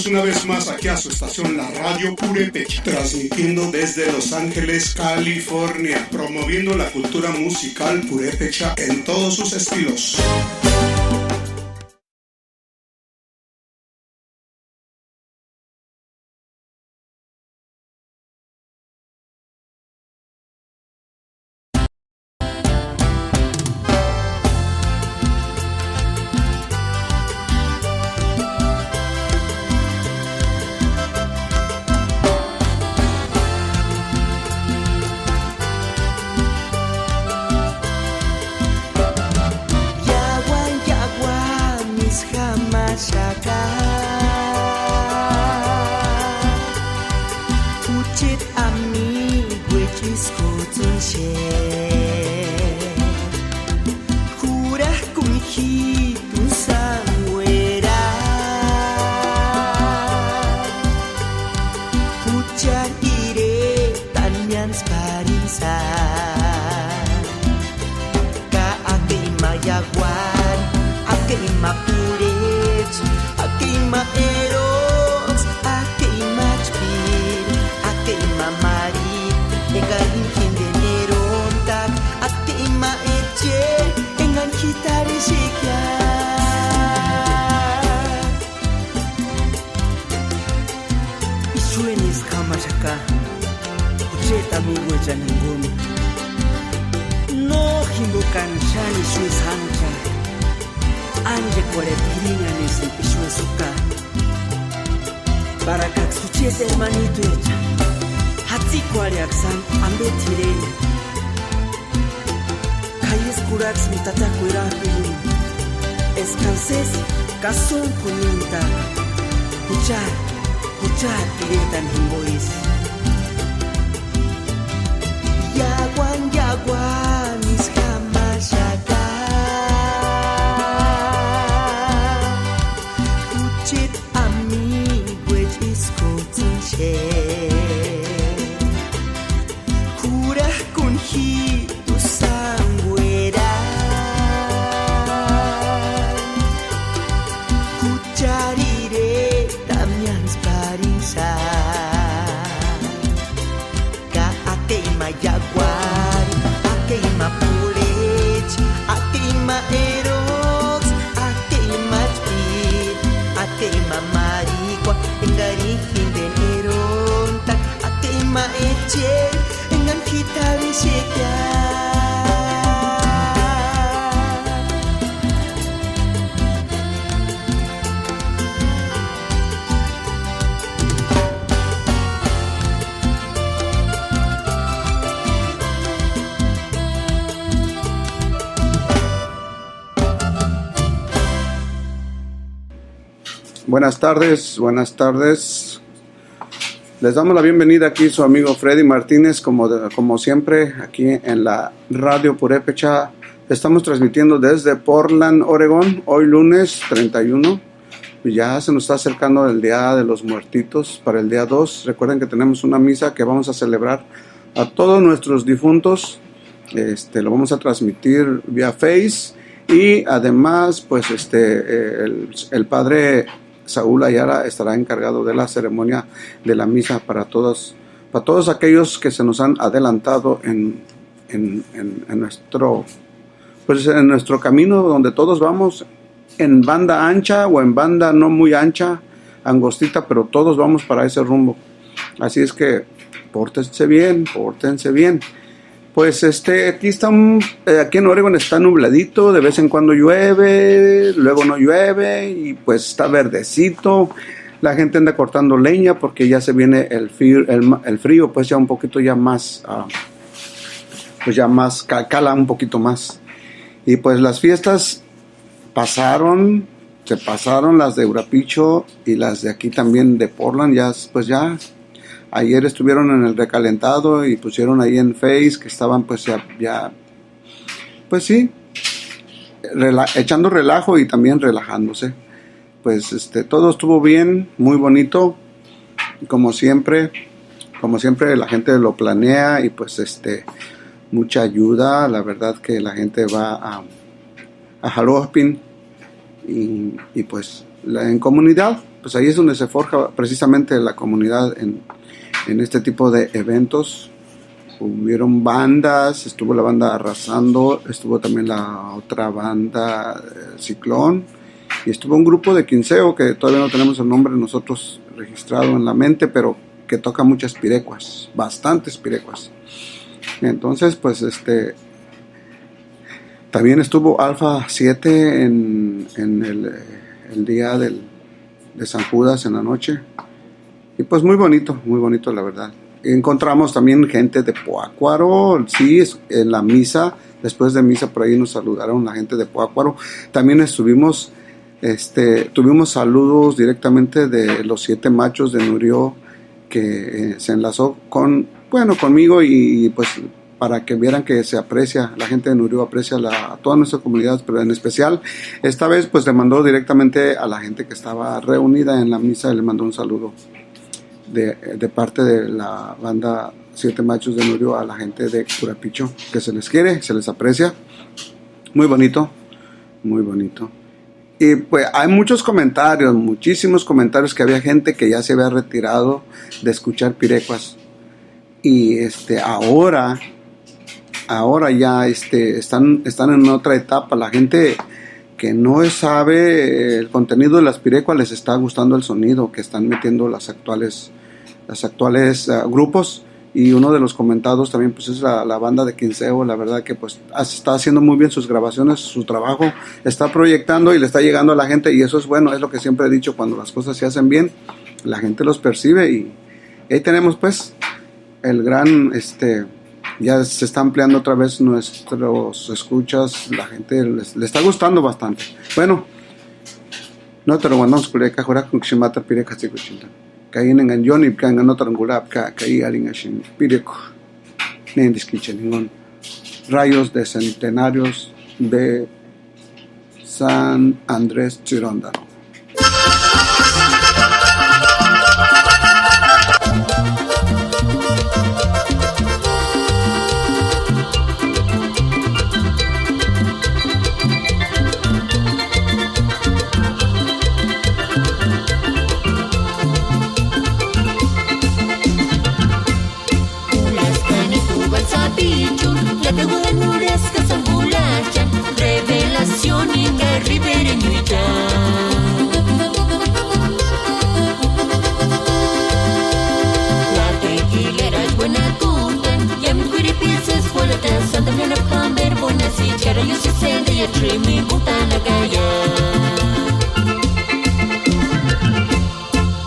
una vez más aquí a su estación, la Radio Purépecha, transmitiendo desde Los Ángeles, California, promoviendo la cultura musical purépecha en todos sus estilos. Buenas tardes. Les damos la bienvenida aquí su amigo Freddy Martínez, como siempre, aquí en la Radio Purépecha. Estamos transmitiendo desde Portland, Oregón, hoy lunes 31. Ya se nos está acercando el Día de los Muertitos para el día 2. Recuerden que tenemos una misa que vamos a celebrar a todos nuestros difuntos. Lo vamos a transmitir vía Face y además, pues, el padre Saúl Ayala estará encargado de la ceremonia de la misa para todos aquellos que se nos han adelantado en nuestro camino donde todos vamos, en banda ancha o en banda no muy ancha, angostita, pero todos vamos para ese rumbo. Así es que pórtense bien. Pues aquí en Oregon está nubladito, de vez en cuando llueve, luego no llueve y pues está verdecito. La gente anda cortando leña porque ya se viene el frío, pues ya un poquito ya más, cala un poquito más. Y pues las fiestas se pasaron las de Urapicho y las de aquí también de Portland, ya ayer estuvieron en el recalentado y pusieron ahí en Face que estaban echando relajo y también relajándose. Pues todo estuvo bien, muy bonito, como siempre la gente lo planea y pues mucha ayuda. La verdad que la gente va a Jalopin y pues en comunidad pues ahí es donde se forja precisamente la comunidad en este tipo de eventos. Hubieron bandas, estuvo la banda Arrasando, estuvo también la otra banda Ciclón, y estuvo un grupo de quinceo que todavía no tenemos el nombre nosotros registrado en la mente, pero que toca muchas pirecuas, bastantes pirecuas. Entonces, pues también estuvo Alfa 7 en el día de San Judas en la noche, y pues muy bonito la verdad. Encontramos también gente de Pátzcuaro, sí, en la misa, después de misa por ahí nos saludaron la gente de Pátzcuaro. También tuvimos saludos directamente de los 7 machos de Nurio, que se enlazó conmigo, y pues para que vieran que se aprecia, la gente de Nurio aprecia a toda nuestra comunidad, pero en especial esta vez pues le mandó directamente a la gente que estaba reunida en la misa, le mandó un saludo de parte de la banda 7 Machos de Nurio a la gente de Curapicho, que se les quiere, se les aprecia. Muy bonito. Y pues hay muchísimos comentarios, que había gente que ya se había retirado de escuchar pirecuas, y ahora ya están en otra etapa. La gente que no sabe el contenido de las pirecuas les está gustando el sonido que están metiendo las actuales grupos, y uno de los comentados también pues es la banda de quinceo. La verdad que pues está haciendo muy bien sus grabaciones, su trabajo está proyectando y le está llegando a la gente, y eso es bueno. Es lo que siempre he dicho: cuando las cosas se hacen bien, la gente los percibe, y ahí tenemos pues el gran ya se está ampliando otra vez nuestros escuchas, la gente le está gustando bastante. Bueno, no te lo mandamos con el cajora con Shimata Pireca Sikuchinta. Kain en Johnny Kan no Tarangulap Kai Aringashin Pireco Nendisquichen Rayos de Centenarios de San Andrés Chiróndaro. Revelación en el ribereño y ya. La tequilera es buena puta, ya mi cuiripieza es fuerte, santa me la comer buena si chara yo se sende y atreve mi puta la gaya.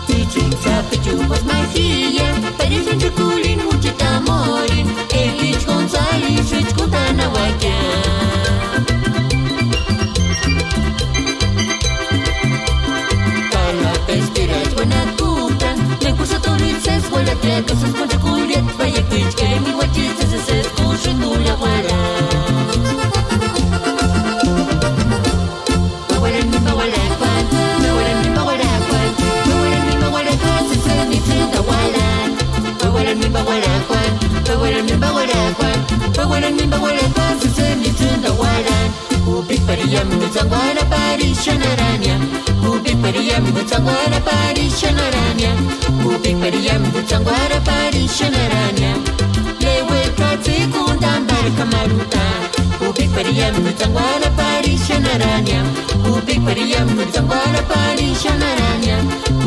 Teaching sabe chupos magia, pero sin chuculín muchita morin, el ich González rich kutana waya. Cosas con chocolate, vaya pitch, que mi guachita se escucha no la guarda. Me huelen mi magualacuan, se se mi trinta gualan. Me huelen mi magualacuan, se se mi trinta gualan. Ubi paria mi mutanguara pari shanaranya. Ubi paria mi mutanguara pari shanaranya. Ubi paria mi mutanguara pari shanaranya. Lewe kati kundambar kamaruta. Ubi paria mi mutanguara pari shanaranya. Ubi paria mi mutanguara pari shanaranya.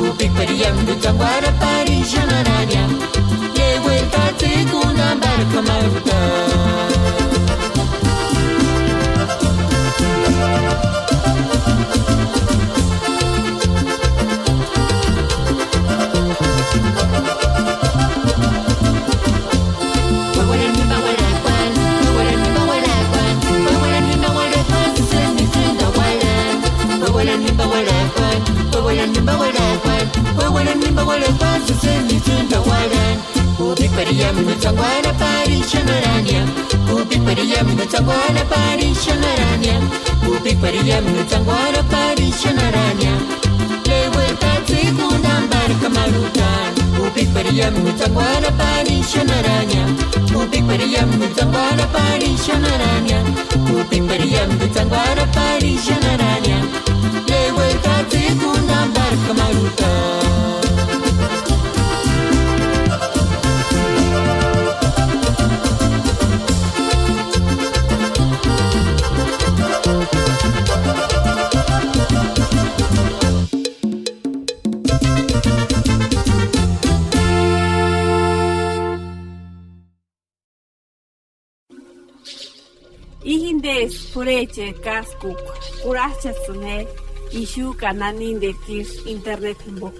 Ubi paria mi mutanguara pari shanaranya. Lewe kati kundambar kamaruta. Ubi paria mi mutanguara pari shanaranya. Ubi paria mi mutanguara pari shanaranya. Ubi paria mi mutanguara pari shanaranya. Lewe kati kundambar kamaruta. Ubi paria mi mutanguara pari shanaranya. Ubi paria mi mutanguara pari shanaranya. Ubi paria mi mutanguara pari shanaranya. Lewe kati kundambar kamaruta. Ihindes pureche kaskuk kurachasune ishu kananin de kir internet bo.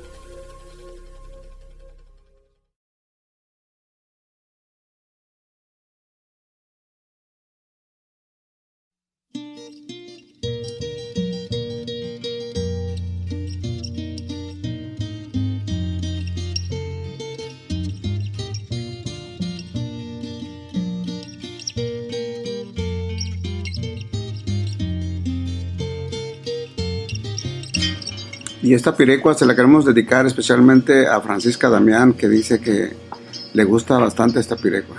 Y esta pirecua se la queremos dedicar especialmente a Francisca Damián, que dice que le gusta bastante esta pirecua.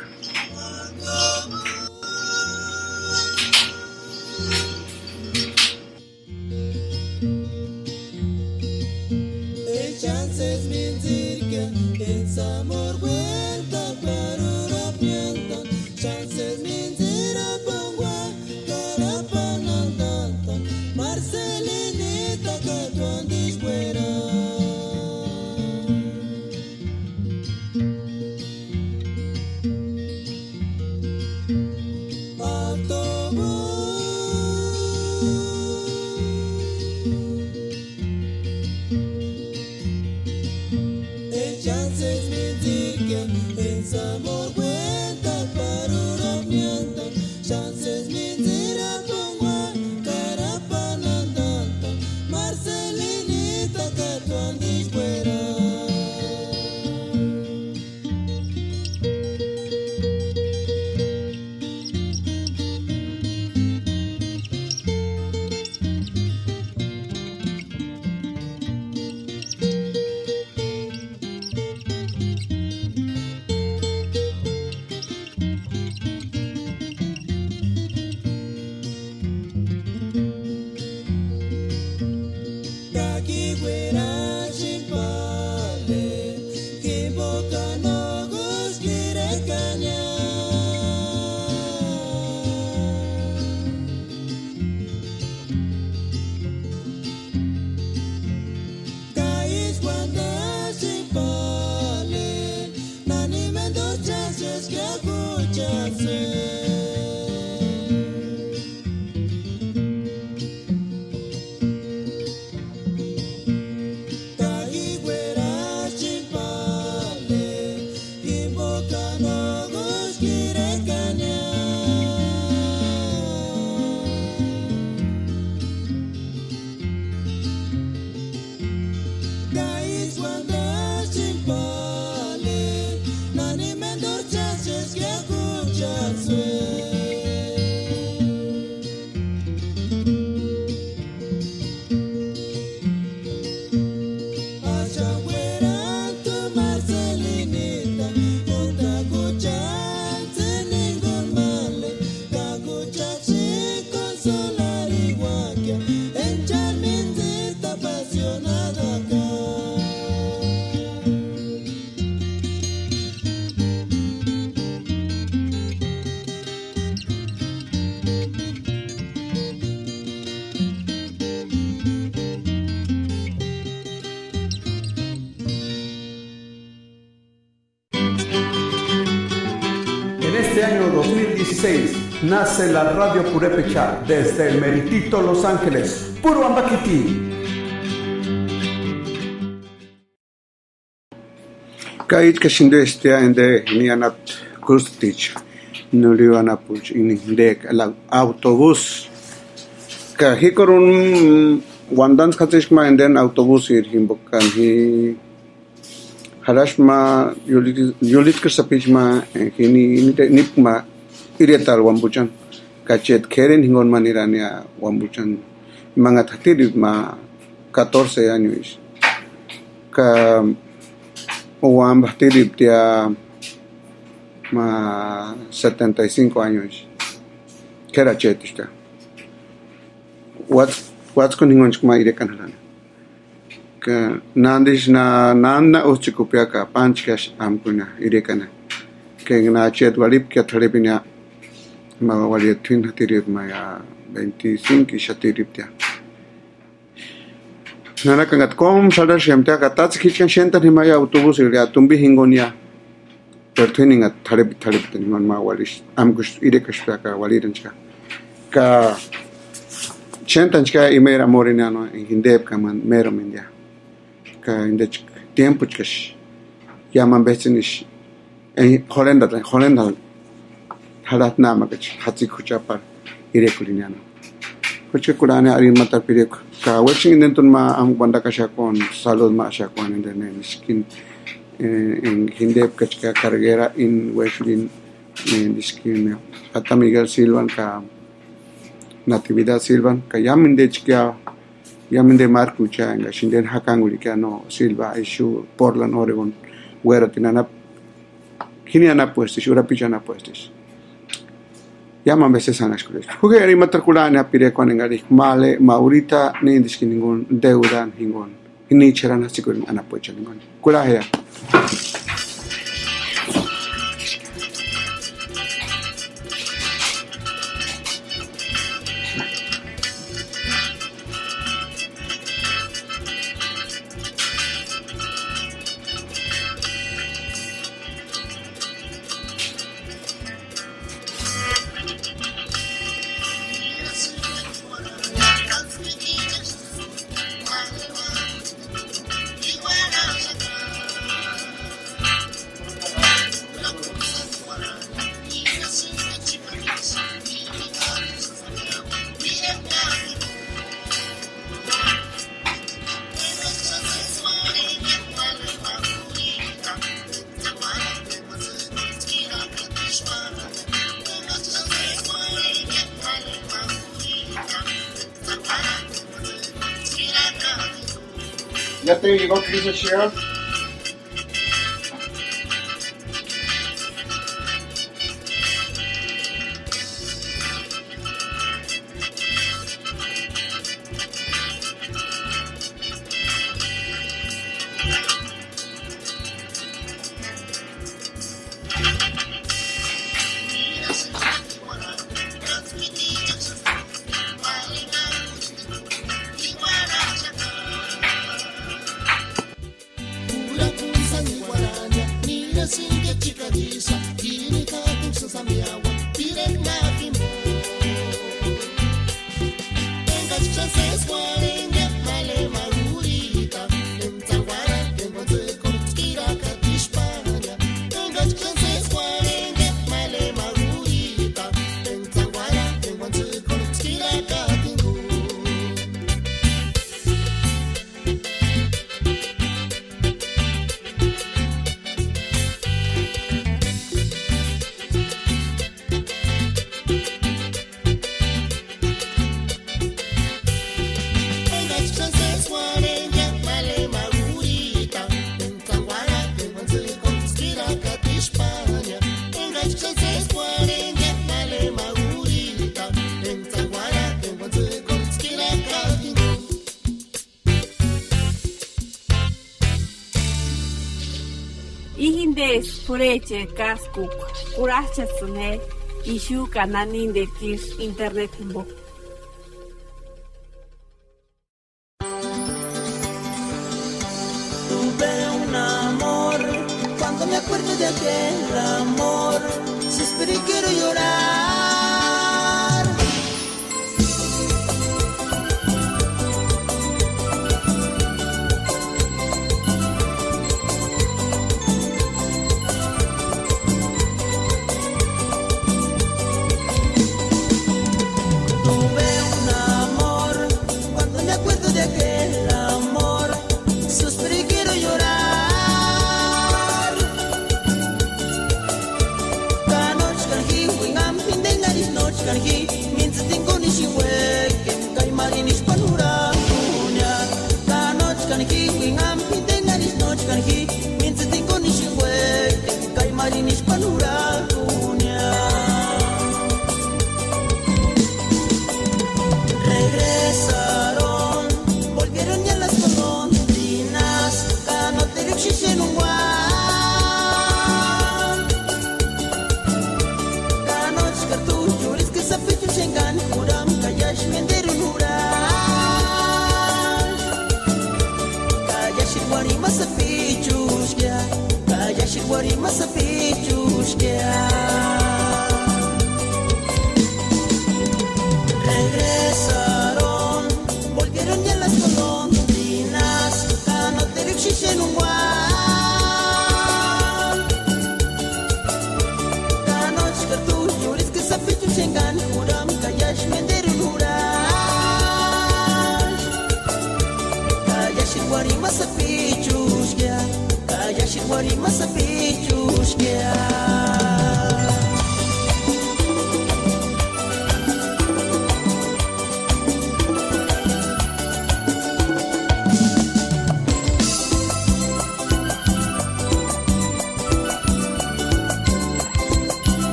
Este año 2016 nace la Radio Purépecha desde el meritito Los Ángeles, Puro Ambaquiti. Kait kashindo estia ende nianat kustich nuliwana puch indek el autobús kahikorun wandans katishma enden autobús ir himbokan hi harashma yulit kersapishma hini nipma irital wambuchan kachet keren hingon manirania wambuchan mangat hatirit ma 14 años ka Wam Batirip dia 75 años. Que era chetista. What's con hingon chma ire kanhalan. ka nandish na nanda uchikupya ka panchkash ampuna irekana que na chet walip que thalipina ma wali twin hatirip ma ya 25 shatiriptia nana kangat kom sadar shemta ka tats khichan shenta ni ma ya autobus ria tumbi hingonia per twinning at thalip tin ma wali amkush irekashpya ka wali ranchka ka chentanchka imera morinano en hindep kaman mero mendia ka indech tiempo chkash yaman bechinish en Holanda halat nama kach hatsi khuchapar irekuliniano kuche kurane ari matar pirek ka waching dentun ma am banda kasha kon salud ma asha kon in the skin en hindep kach ka carguera in weslin en skin Ata Miguel Silvan ka Natividad Silvan ka yaminde chkia yaminde markucha nga shinden hakanguli ka no Silva ishu Portland Oregon wera tinana kini ana puestis ura pichana puestis llaman veces ana escuelas porque ari matriculana pire con engari male maurita ni diski ningún deuda ningún ni cherana sikurin ana puecha ningún kula hea ¿Ya te llegó Chris Sheriff? Ihindes pureche kaskuk kurachasune ishu kananin de kis internet bo. Tuve un amor, cuando me acuerdo de aquel amor, suspiro y quiero llorar. I'm masapichushkia Kayashiguari masapichushkia Regresaron, volvieron ya las golondrinas Kanoterikshisen un guan Kanochka tu yuris que sapichushengan Huram kayash menderun hurash Kayashiguari masapichushkia Kayashiguari masapichushkia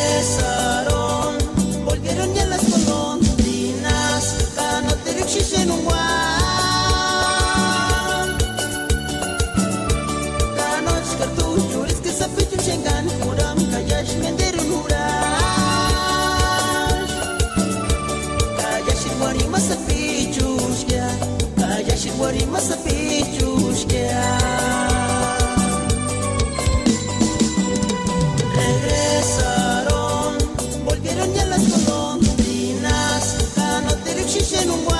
Regresaron, volvieron ya las golondrinas Kanoterikshisen un guan Kanochka tu yuris que sapichushengan Huram kayash menderun hurash Kayashiguari masapichushkia Kayashiguari masapichushkia Regresaron, volvieron ya las golondrinas Kanoterikshisen un guan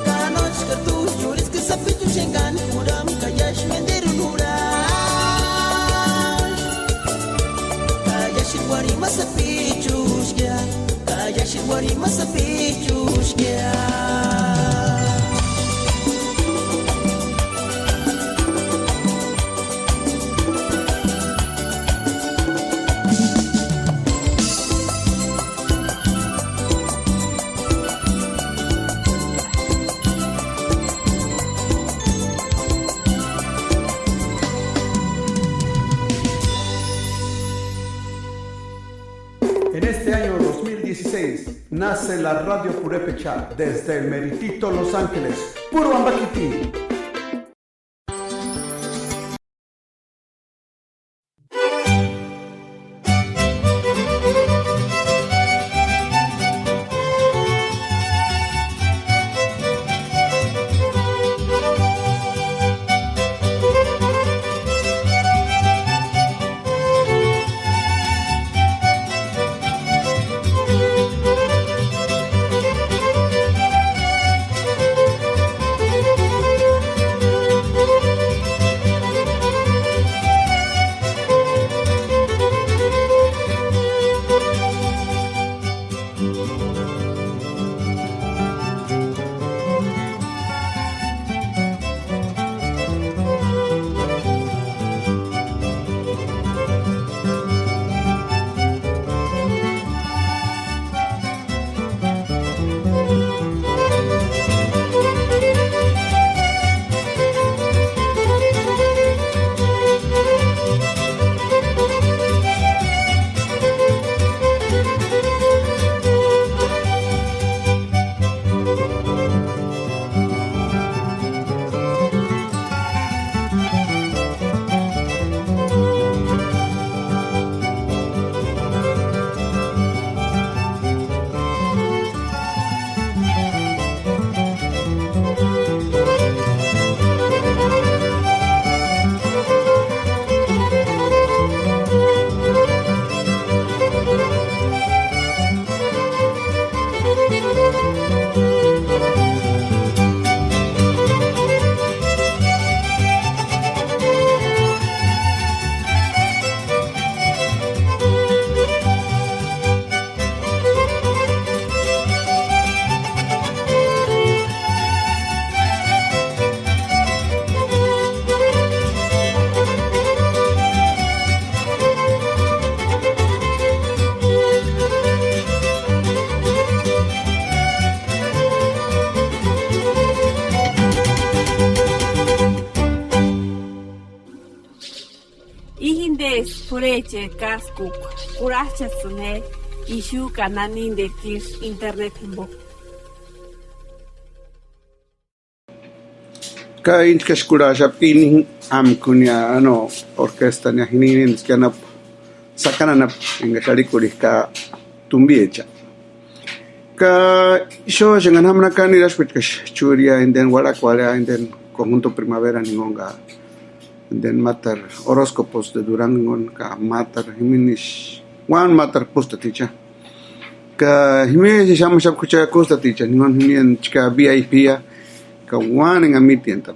Kanochka tu yuris que sapichushengan Huram kayash menderun hurash Kayashiguari masapichushkia Kayashiguari masapichushkia En este año 2016 nace la Radio Purépecha desde el meritito Los Ángeles, Puro Ambaquiti. Pores pureche kaskuk kurachasune ishu kananin de kir internet himbo. Ka inchkas kurasha pinin amkunya ano orquesta nya hininin skana sakana na ingashari kurika tumbiecha. Ka show jangan hamna kani raspetkash churia inden warakwala inden conjunto primavera ningonga inden matar horóscopos de Durangon ka matar himinish wan matar postaticha ka himinish sham shab kucha postaticha ningon himin chika VIP ya ka wan en amitienta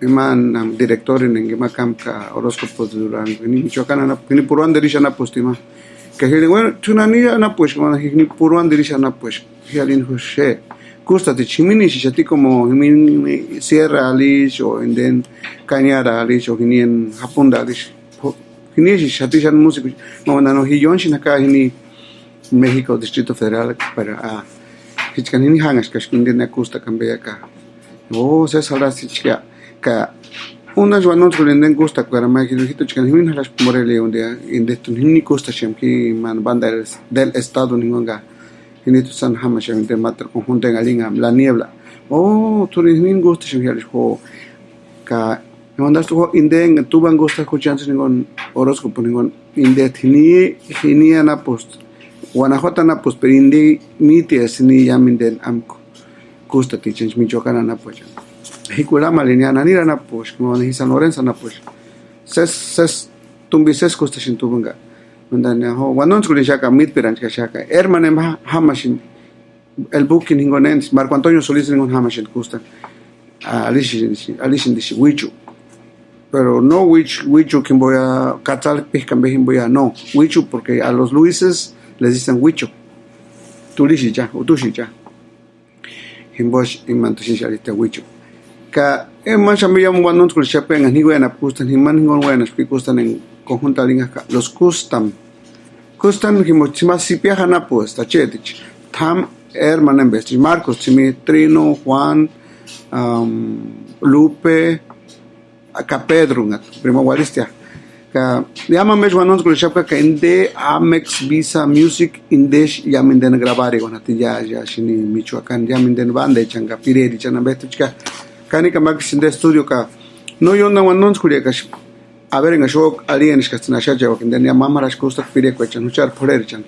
iman director en ngemakam ka horóscopos de Durango ni Michoacán na ni puruan derisha na postima que bueno tunani na pues como ni puruan derisha na pues hialin hushe cústate chimini si como himini sierra alish o en cañara alish o en Japón alish hini si chatishan músico no no hiyon sin acá hini México Distrito Federal para hichkanini hangas que en custa cambia acá o se sabrá si chica ka unas vanos que le gusta para más que hijito chican himin las morele un día en de tunini costa que man banda del estado ningonga en esto san hamasham de matar conjunto en alinga la niebla oh tú himin gusta shimhialish ho ka mandas tu inden tu van gusta escuchando ningon horóscopo ningon inde hini ana post Guanajuato na post pero inde mites ni yamin den amko gusta tichens Michoacán ana pues Hikulama lineana nira na push como ni San Lorenzo na push ses tumbises costa shin tubunga undana ho wanon skuli shaka mit peran shaka hermanem hamashin el booking hingonens Marco Antonio Solís ningon hamashin costa alishin dishi wichu pero no wichu que voy a catal pescan bejin voy a no wichu porque a los Luises les dicen wichu tulishi ya o tushi ya himbosh imantushin shalita wichu ka más me llamo cuando nos escuchan en Higuena gustan y man ningún buenas que gustan en conjunta lingas los custom que más si viajan a pues tachetich tam hermano en vez Marcos Chimi Trino Juan Lupe acá Pedro primo guaristia ka llama mes cuando nos escuchan que en de Amex Visa Music Indesh llamen de grabar con atilla ya shini Michoacán llamen de banda changa pireri chana betuchka Kani kamak sinde estudio ka no yo no non skuria ka a ver en show alien es kasna shaja wa kende ya mama ras kusta pire ko chan uchar poder chan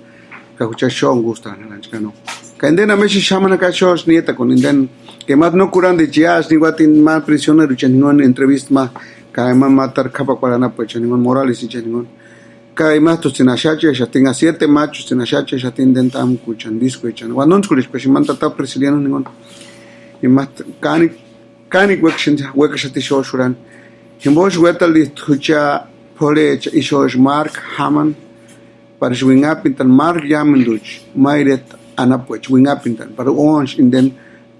ka ucha show gusta na chka no ka ende na meshi shamana ka shows nieta con inden que más no curan de jazz ni guatin más prisionero chan no entrevista ma ka ma matar khapa para na pues chan Morales y chan ka más to sina shaja ya tenga 7 machos sina shaja ya tinden tam kuchan disco chan wa non skuris pues manta ta presiliano ningon y más Kani wekshati shoshuran. Himbosh wetali tucha pole ishosh Mark Haman. Para swingapintan Mark Yamanduch. Mairet anapuch wingapintan. Para onch in den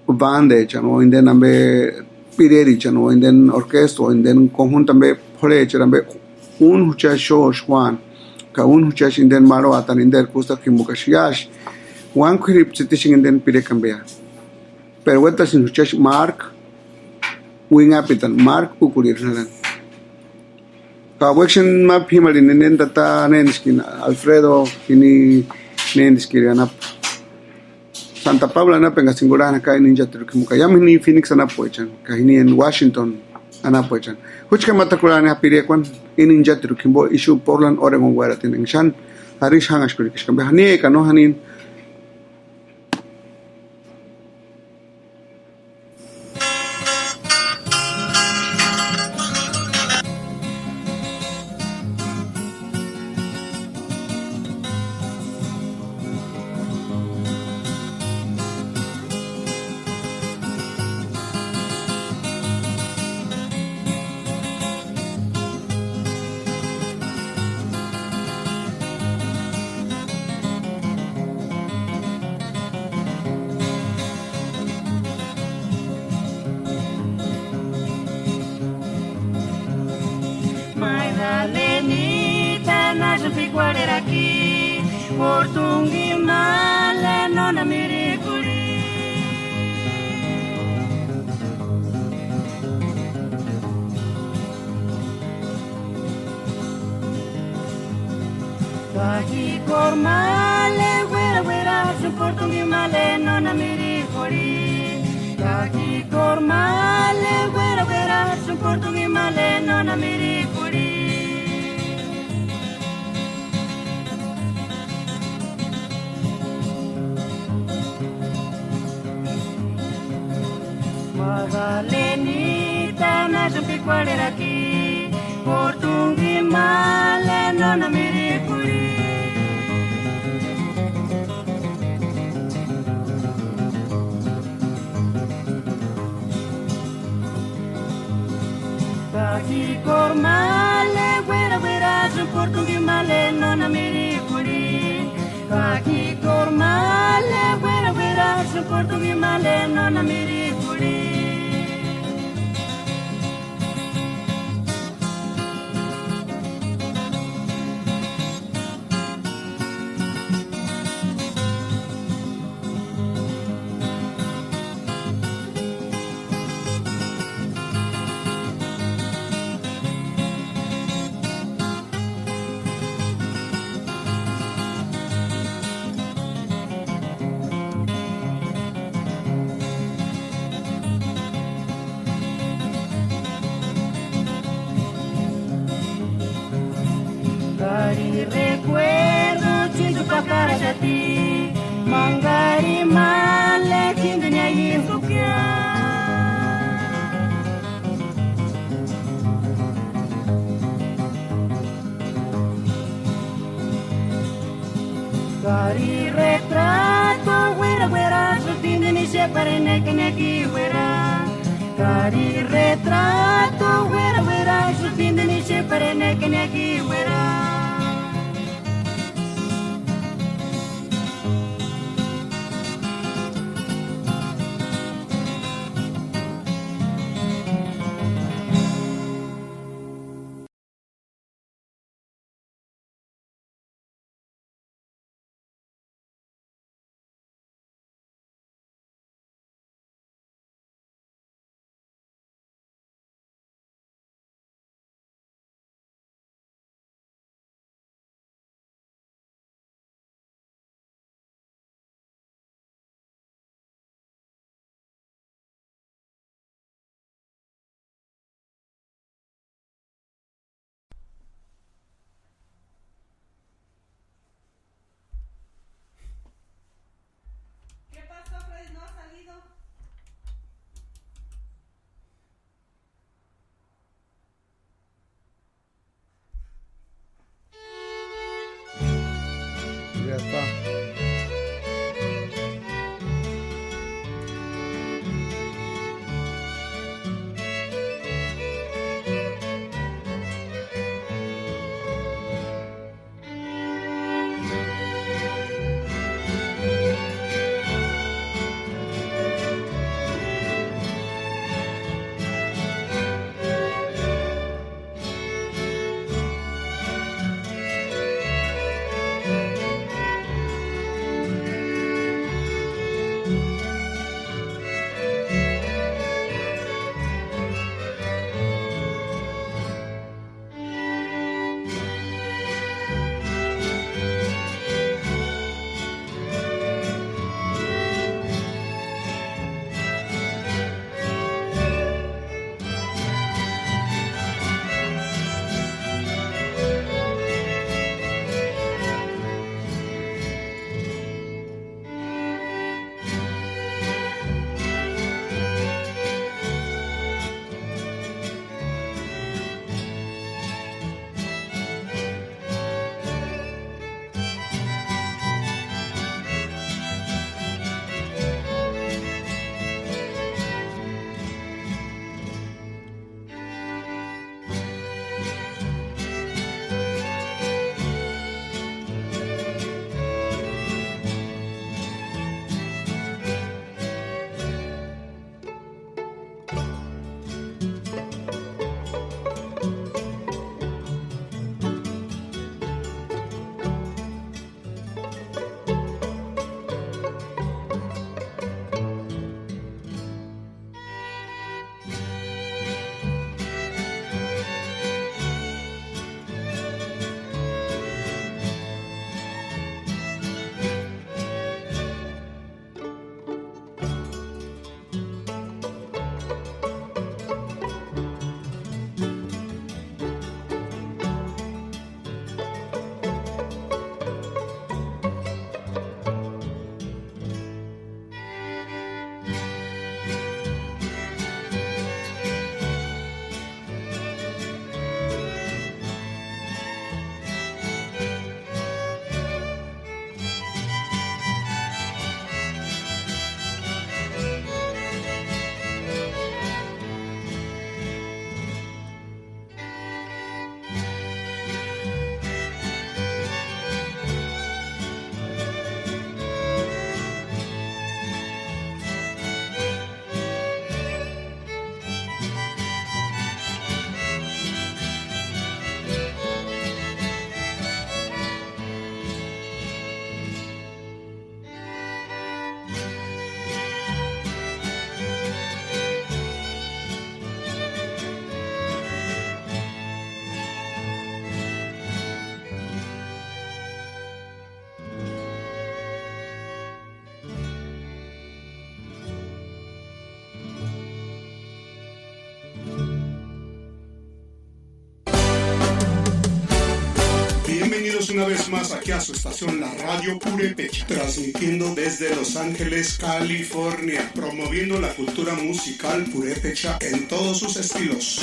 bande chan o in den ambe pireri chan o in den orquesta o in den conjuntambe pole chambe un hucha shosh Juan. Ka un hucha in den maro atan in der kusta kimukashiash. Juan krip chitishin in den pire cambia. Pero wetas in hucha Mark Wingapitan Mark ukulir nalan ka wekshin map himali nenen tata nenskin Alfredo ini nenskiri anap Santa Paula na penga singurana ka ninja trukimuka yamini Phoenix anapoichan ka ini en Washington anapoichan huchka matakulana pirekwan ninja trukimbo issue Portland Oregon waratin shan harish hangash kulikish kambe hani ka no hanin Guareraki, Portungi male non amiricuri. Kahi kormale wera wera suportu mi male nona miri kori. Kahi kormale wera wera suportu mi male nona miri kori. Magalenita na jumpi kwalera ki portungi male nona miri kuri. Kahi kormale wera wera portungi male nona miri kuri. Kahi kormale wera wera portungi male nona miri kuri. Cari recuerdo chico pakara jati mangari male kindnya yinsukia. Cari retrato wera wera sutinde ni separe neki neki wera. Cari retrato wera wera sutinde ni separe neki neki wera. Bienvenidos una vez más aquí a su estación, la Radio Purépecha, transmitiendo desde Los Ángeles, California, promoviendo la cultura musical purépecha en todos sus estilos.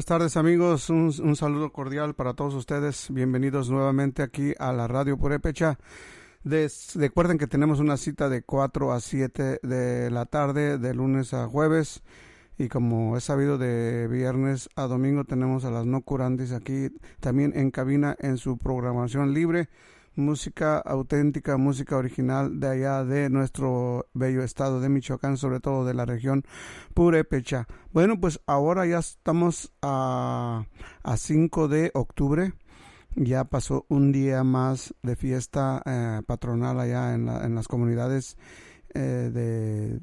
Buenas tardes amigos, un saludo cordial para todos ustedes, bienvenidos nuevamente aquí a la Radio Purépecha. Recuerden que tenemos una cita de 4 a 7 de la tarde, de lunes a jueves, y como es sabido de viernes a domingo tenemos a las no curantes aquí también en cabina en su programación libre música auténtica, música original de allá de nuestro bello estado de Michoacán, sobre todo de la región Purépecha. Bueno, pues ahora ya estamos a 5 de octubre. Ya pasó un día más de fiesta patronal allá en las comunidades de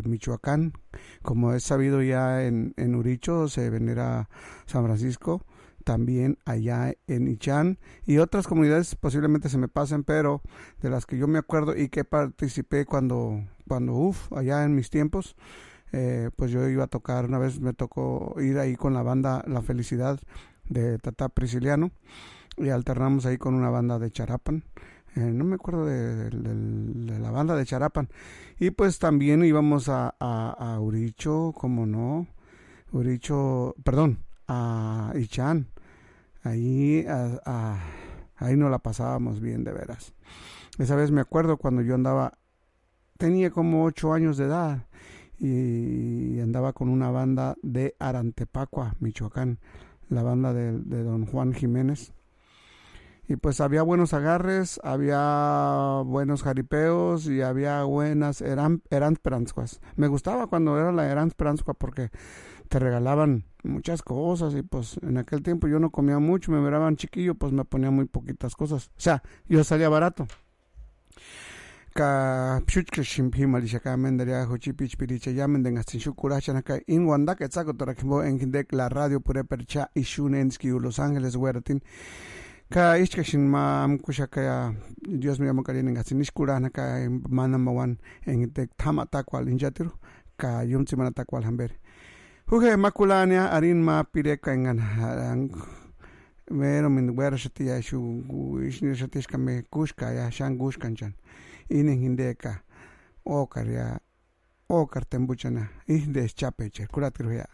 Michoacán. Como es sabido, ya en Uricho se venera San Francisco, también allá en Ichán y otras comunidades posiblemente se me pasen, pero de las que yo me acuerdo y que participé cuando allá en mis tiempos, pues yo iba a tocar. Una vez me tocó ir ahí con la banda La Felicidad de Tata Prisciliano y alternamos ahí con una banda de Charapan. No me acuerdo de la banda de Charapan. Y pues también íbamos a Uricho, como no, a Ichán. Ahí nos la pasábamos bien, de veras. Esa vez me acuerdo cuando yo tenía como 8 años de edad y andaba con una banda de Arantepacua, Michoacán, la banda de don Juan Jiménez. Y pues había buenos agarres, había buenos jaripeos y había buenas eransperanscuas. Me gustaba cuando era la eransperanscua porque te regalaban muchas cosas y pues en aquel tiempo yo no comía mucho, me miraban chiquillo, pues me ponía muy poquitas cosas. O sea, yo salía barato. Ka pshuchka shimpi malishaka mendaria hochipich piricha yamen den astin shukuracha naka in wanda que saco torakimbo en hindek la radio Purépecha y Shunensky Los Ángeles Hueratin. Ka ishkashin ma amkushaka Dios me llamo Karin en astin ishkurana ka manamawan en hindek tamatakwal injatiru ka yumtimanakwal hamber. Huge makulania arin ma pireka en harang. Mero min wera shatia shu ishni shatishka me kushka ya shan gushkanchan. Inen hindeka okar tembuchana inde chapeche kuratruya.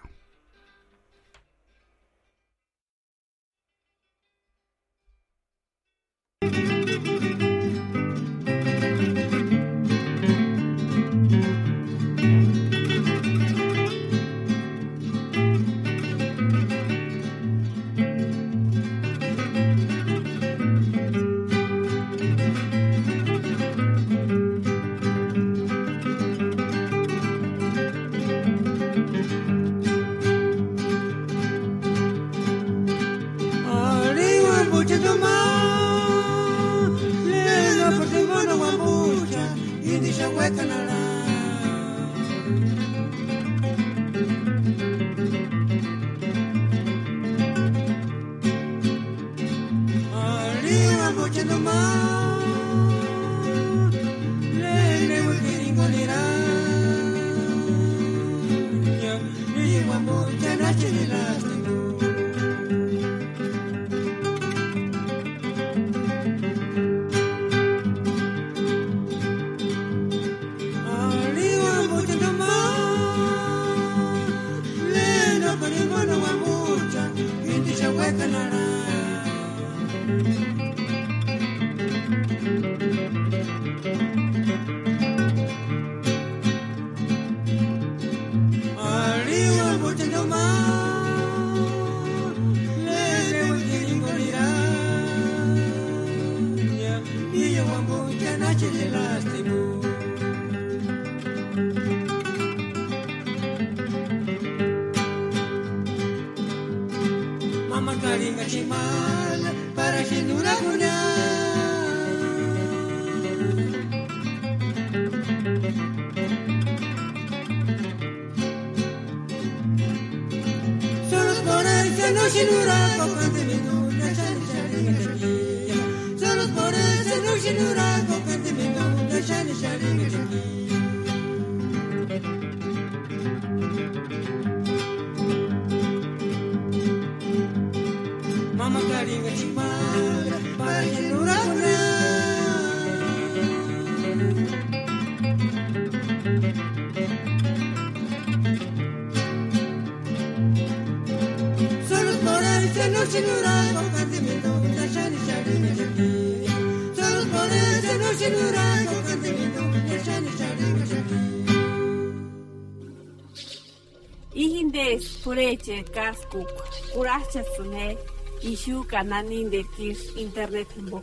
Ihindes pureche kaskuk kurachasune ishu kananin de kish internet mbo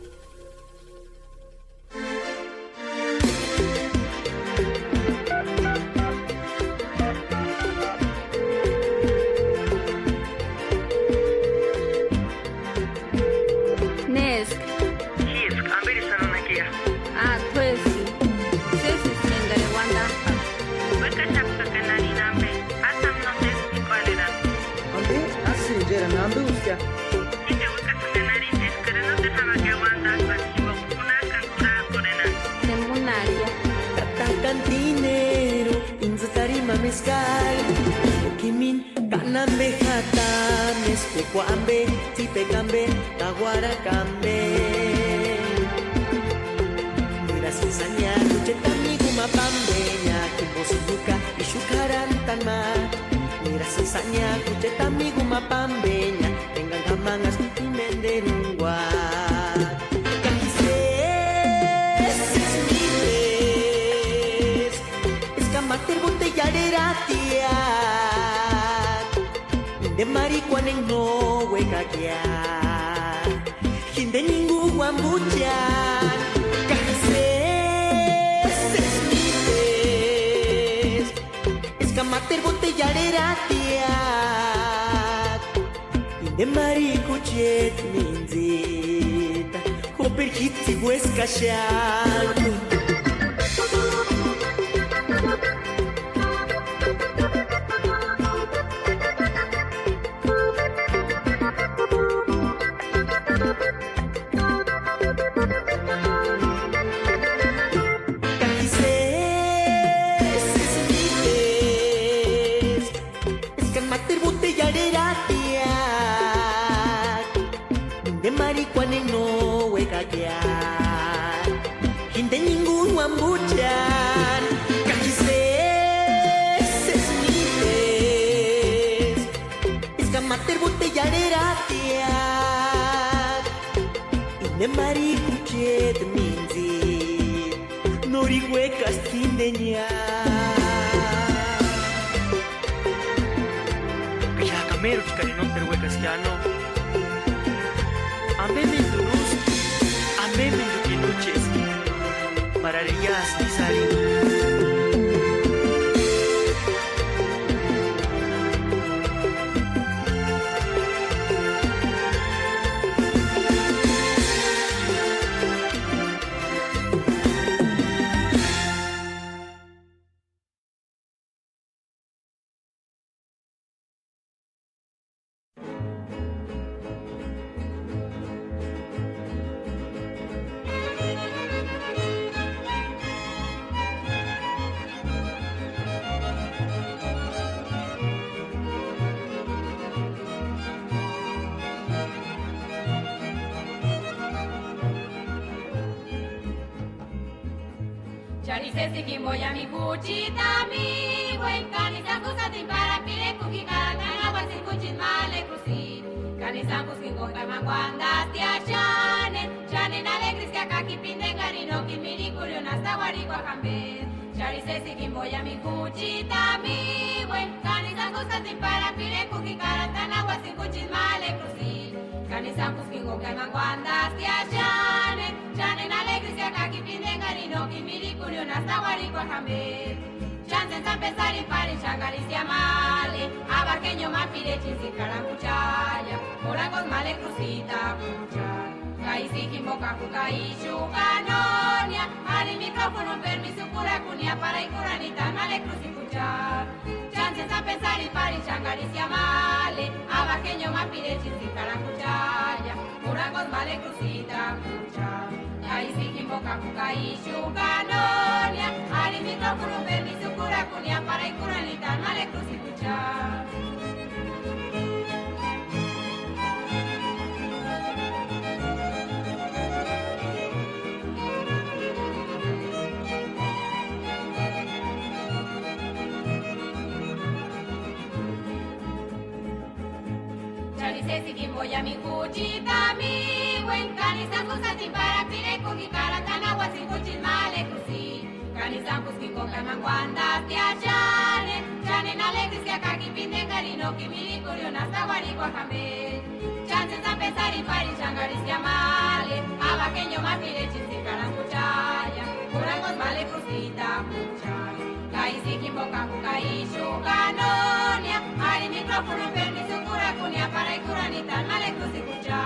hueca chapkakanani nambe, asam no te esquivalera. Ambe, así llega nambe usted. Ite hueca sanganari descara no te jaba que aguanta, pasivo, una cancura corena. Nemunaria. Tatakan dinero, inzatarima mezcal. Kimin kanambe jatames, pecuambe, tipecambe, taguarakambe. Mira sisanya, luchetami gumapambeña, kimbosuduka, ishukarantanma. Mira sisanya, luchetami gumapambeña, tengan gamangas, imenderungwa. Mater botellera tía de marihuana en no huecaquia de ningún guambucha caseses es que mater botellera tía de maricuchet minzita hoper hitzi huesca shalku. Hinde ningún wambuchan cajises miles escamater botellarera tiak inde maricuchet minzi norihuecas tindeña ya camero chicari no te huecas ya no ameme turus ameme luquinuches mararillas ni salin. Charisesi kimboya mi kuchita mi buen canisa kusati para pire kuki kana wasi kuchin male kusi canisa kuski konga mangwanda tia chane na alegris que acá kipinde garino kimiri kurio nasta wari kwa kambe Charisesi kimboya mi kuchita mi buen canisa kusati para pire kuki kana wasi kuchin male kusi canisa kuski konga mangwanda tia chane na alegris que acá kipinde garino kimiri kurio nasta wari kwa kambe Chances a pensar y para changaricia male, abarqueño mapire chinsi caramuchaya, morangos male crucita mucha, caisi moca juca y chuganonia, al micrófono permiso cura cunia para y curanita male crucipucha. Chances a pensar y para changaricia male, abarqueño mapire chinsi caramuchaya, morangos male crucita mucha. Caisi moca juca y chuganonia, al micrófono permiso cura cunia para y curanita male crucipucha. Charisesi kimboya mi kuchita mi buen canisa kusati para pire kuki karatana wasi kuchin male kusi canisa kuski koka mangwanda tia chane na alegris que acá kipinde garino kimiri kurio nasta wari kwa kambe chances a pensar y para changaristia male abaqueño mapire chinsi karampuchaya curangos male kusita mucha caisi kimboka kuka y chuganonia ari micrófono permiso cura cunia para y curanita male kusipucha.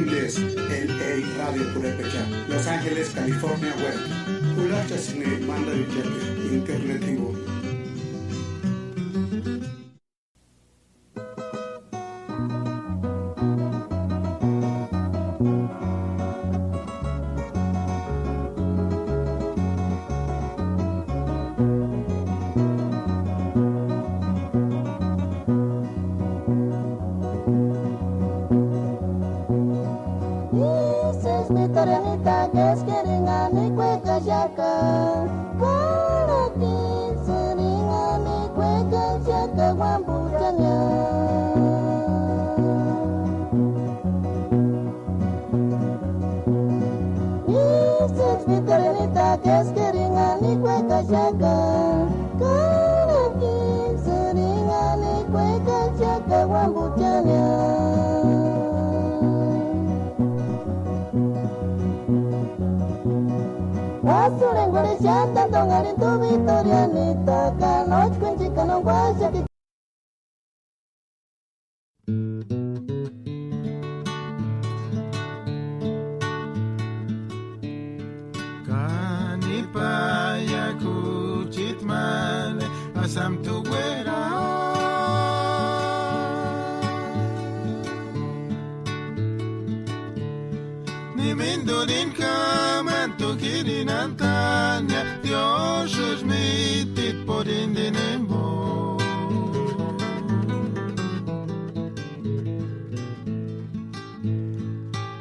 Indes, LA Radio Purépecha, Los Ángeles, California Web. Kulacha Sine, Manda Villete, Internet Vivo.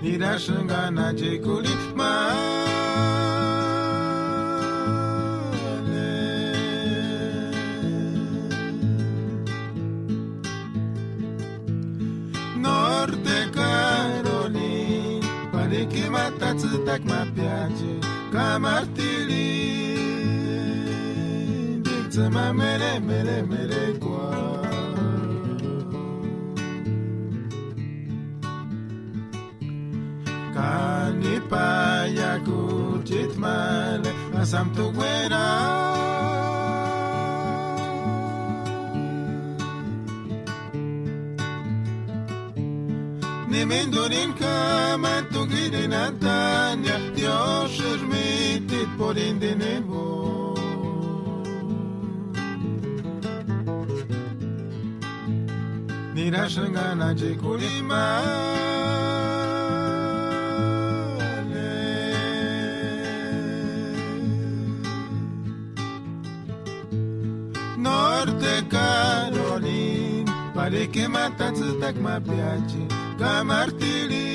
Irashangana Jekuli Norte Carolina, parece matatsu tak mapiace, kamartili, dicema mere kwa. Kanipaya kuchitmale, asam tu guera. Nimendurin kama tu girin antanya, Dios mitit por indinemo. Nirashangana jekulima. Norte Carolina, pare che matatsu tak mapiace, kamartili,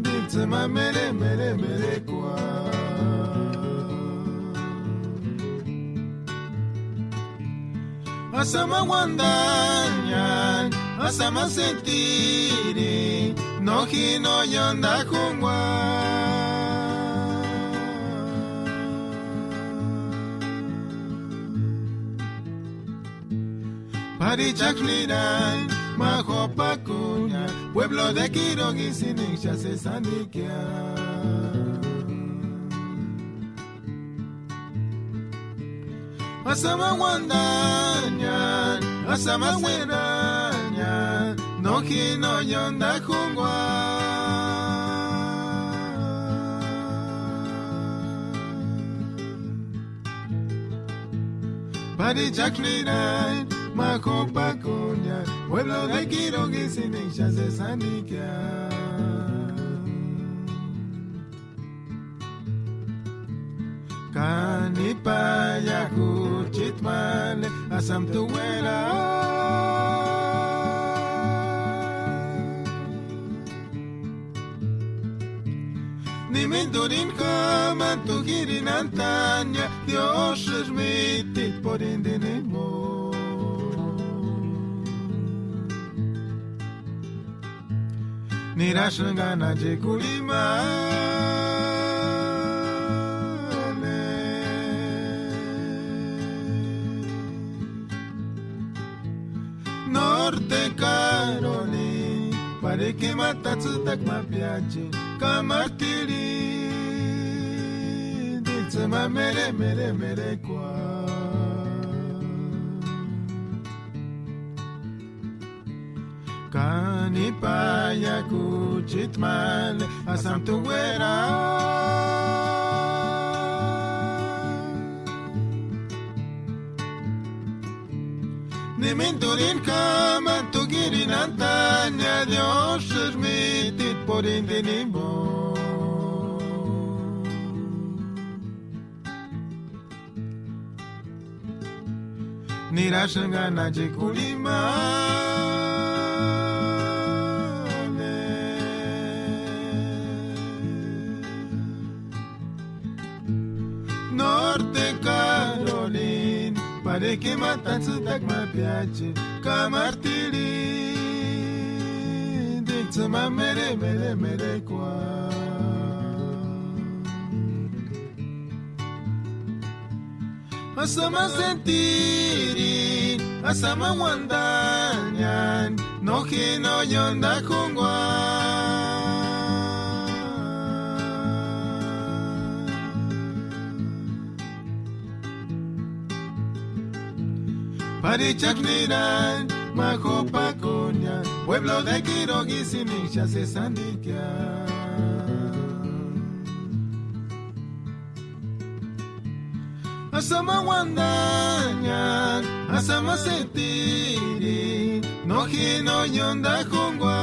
dicema mere kwa. Asama wandanyan, asama sentiri, no hino yonda kungwa. Parichakliran, Majopacuña, pueblo de Quirogi, Sinincha, Cesaniquia. Asama Wandaña, Asama Hueraña, Noji no yonda jungua. Parichakliran, Majopacuña, pueblo de Quirogi, Sinincha, Cesaniquia. Kanipaya kuchitmale, asam tuwera. Nimendurin kama tu girin antanya, Dios mitit por indinemo. Nirashangana jekulima. Norte Carolina, pare que matatsu tak mapiace, kamartili, dicema mere kwa. ni paya kuchitmale asam tu güera. Ni mentorin kama tu girin antanya Dios es mitit por indinimo. Ni rashangana jekulimale Norte Carolina pare che matanza tak ma piace camartili dixma mere qua Asama sentiri, asama wandanyan, no hino yonda kungwa. Parichakniran, majopaconia, pueblo de Quirogi Sinisha se sandiquia. Asama wandanyan, asama sentiri, no hino yonda kongwa.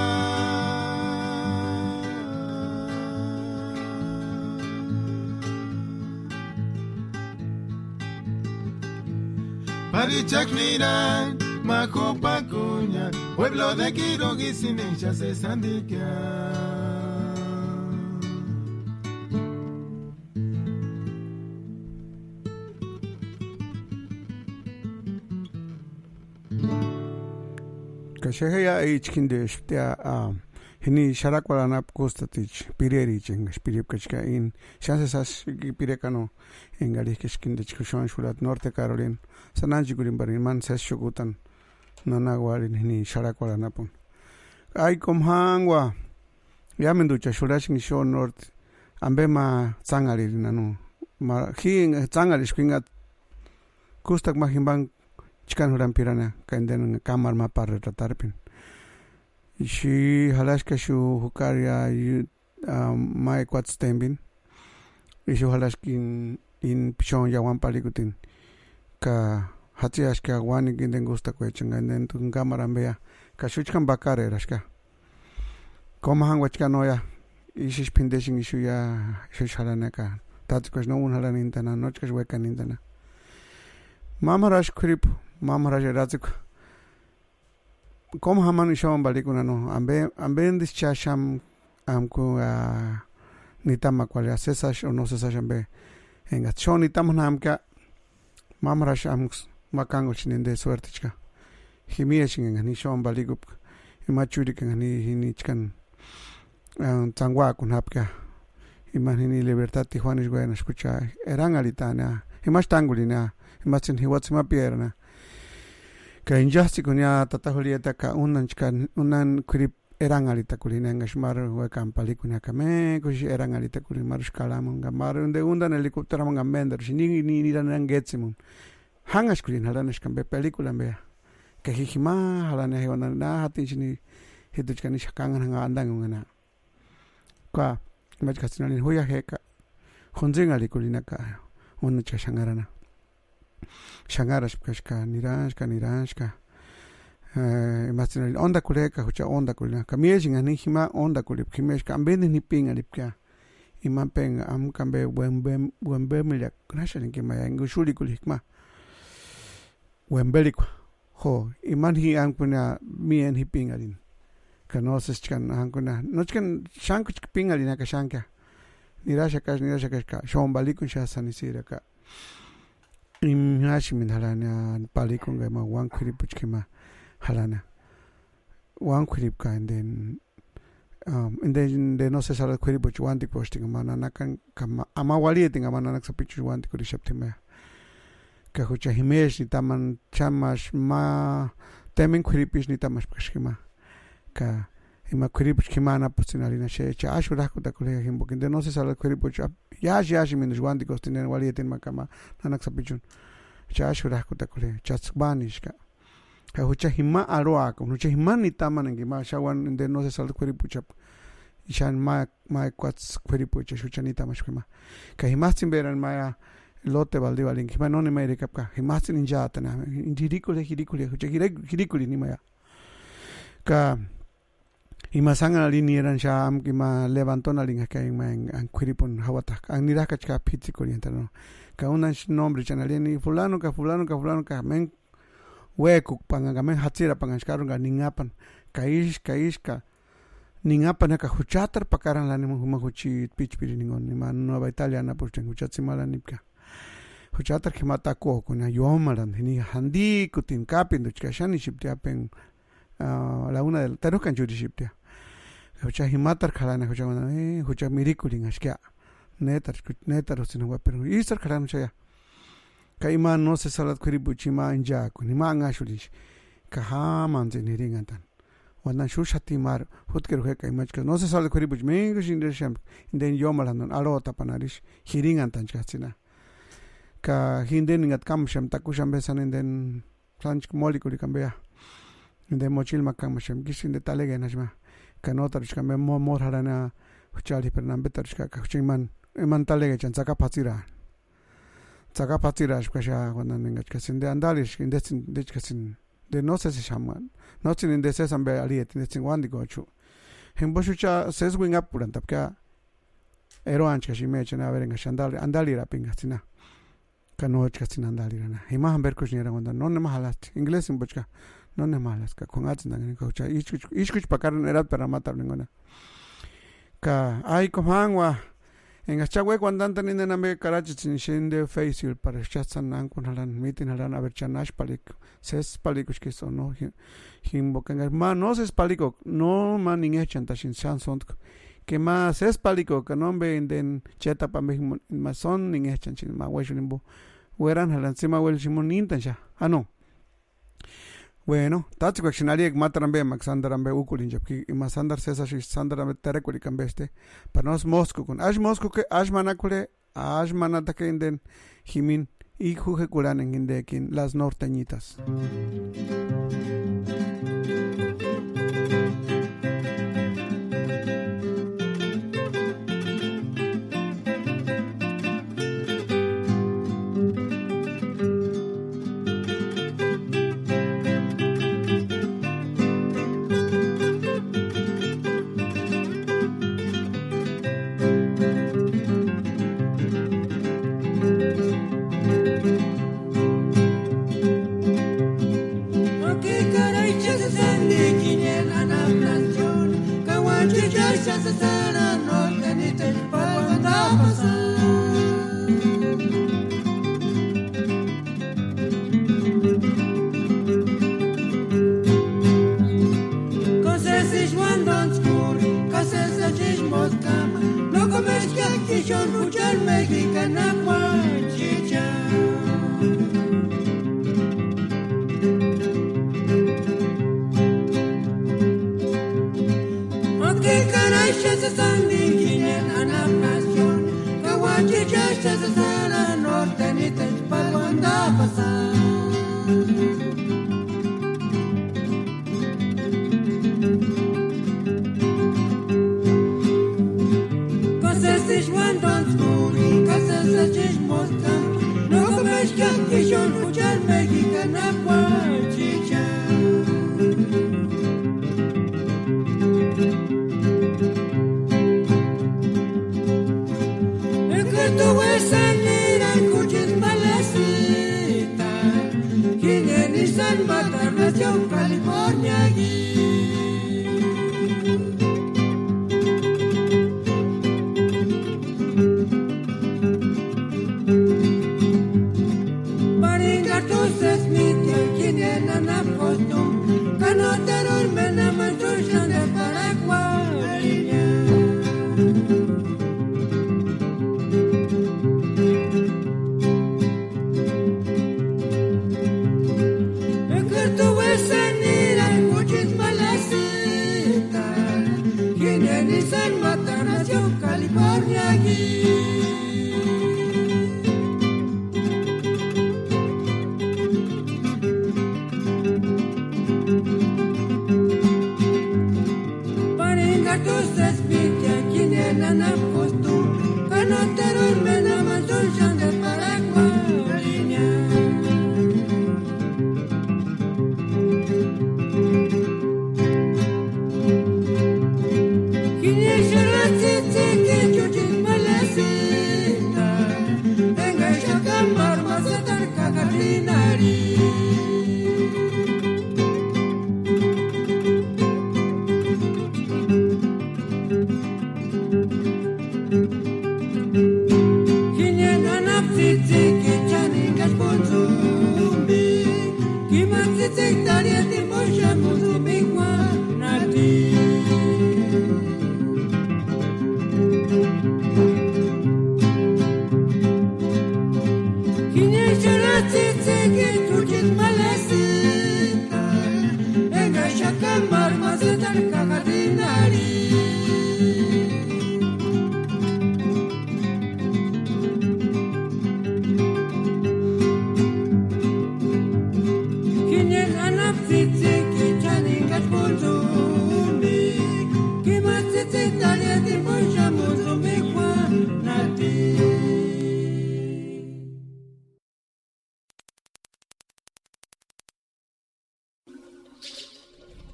Parichakniran, majopaconia, pueblo de Quirogi Sinisha se sandiquia. Kasheya ichkinde shptia hini sharakwalanap kostatich pirerich en spiripkachka in shansas pirekano en galishkinde chkushon shulat Norte Carolina sananji gurimbarin man seshugutan nanagwalin hini sharakwalanapun ay komhangwa yamenducha shurashing shon norte ambema tsangali nanu ma hi tsangali shkingat kustak mahimbang chikan huran pirana kaenden kamar ma par retratarpin shi halashka shu hukaria mai kwatstembin ishu halashkin in pishon yawan palikutin ka hatiashka wani ginden gusta kwechanganden tun kamar ambea ka shuchkan bakare rashka komahang wachka noya ishish pindeshin ishu ya shishalanaka tatskosh no un halan intana nochkash wekan intana mamarash krip Mamaraja Razik Kom Haman Sham Balikunano Ambe this Chasham Amku Nitama Qualia Sesash or no Sesashambe and at Shoni Tamhamka Mamarash Amks Makangochin in the Swertichka. He meaching and he sham Baligup Imachudik and he nichkan Tangwa Kunapka Imahini Libertad Tijuanish Guayana Scucha Erangalitana Imastangulina Imagine he what's my pierna. Ka injusti kunya tatahulieta ka unan kurip erangalita kulina ngashmar wa kampali kunya kame kushi erangalita kulina marush kalamun gamar unde undan helicóptero man gambender ni ran getzimun hangash kulina halanish kambe película be ka hikima halane hewana na hatichni hiduchkani shakangan hanga andang ngana ka majkasinalin hoya heka khunzingali kulina ka unna chashangarana Shangarash kashka nirashka imaginary onda kuleka hucha onda kulina kamiejin ani hima onda kulip kimeshka ambeni ni pinga lipka imapenga am kambe wembe milyak nashan ki maya ngushuli kulikma wembelik ho iman hi ankuna mi en hi pingalin kanosis chan ankuna nochkan shanku pingalina ka shanka nirasha kashka shombalikun shasanisira ka Imhashimin halana palikun gama one krip kima halana one krip ka and then de no se sala krip one dik posting manana kan kama amawali tinga manana sa picture one dik rishaptima ka hucha himesh ni taman chamash ma temen kripish ni tamash kashkima ka ima krip kima na personalina she cha ashura ko da kule himbo de no se sala krip yashi min one dik posting wali tin makama nanak sa picture cha ashura ko da kule cha sbanishka hucha hima aroa con hucha hima ni taman en gima shawan de no se sal kweri pucha ishan ma kwats kweri pucha hucha ni tamash kwema ka himastin beran ma lote baldi balin hima no ni mai rekapka himastin injata na ridicule hucha ridicule ni maya ka ima sanga lini eran sham kima levantona linga ka ima an kwiripon hawata an niraka chka pitsi korientano ka una nombre chanaleni fulano ka men wekuk panga men hatsira panga skarunga ningapan kaish ka ningapan ka huchatar pakaran lani huma huchi pichpiri ningon nima nueva italiana puchten huchatsimala nipka huchatar khimata ko kuna yomaran ni handi kutin kapin duchka shani shiptia pen la una del tarukan juri shiptia hucha himatar khalana hucha mirikulin ashkia netar usino pero isar khalana chaya kaima no se salat kuri buchima anja kuni manga shulish kaha manze niringantan wana shushati mar hutker he kaima chka no se salat kuri buch mengo shinde sham inden yomalan alo tapanarish hiringantan chasina ka hinden ngat kam sham takusham besan inden planch molikuli kambea inden mochil makam sham gishin de talege najma kanotar chka me mor harana huchali pernam betar chka ka chiman eman talege chan saka patsira shkasha cuando ningachkasin de andalish indesin dechkasin de no sé si shaman no sin indeses ambe aliet indesin wandi gochu hemboshucha seswing up purantapka ero anchkashi mechana a ver en andali rapingasina kano chkasin andali rana hima hamber kushnira cuando no ne mahalas inglés in bochka no ne mahalas ka con atzen ngani kocha ishkuch pakaran erat para matar ningona ka ay komangwa en achagüe cuando andan en name Karachi shinde facial para chatsan nan kun halan meeting halan a ver chanash palik ses palikos que son no himbo kan ma no ses paliko no man ninge chantashin chansont que más ses paliko que no be den cheta pa me ma son ninge chanchin ma weshlimbo weran halan sima wel shimon intansha no bueno tatsi kwakshinalie matarambe maxandarambe ukulin jabki imasandar sesa shi sandarambe terekuli kambeste panos mosco kun mosco ke manakule manatake inden himin y juje kulan en indekin las norteñitas.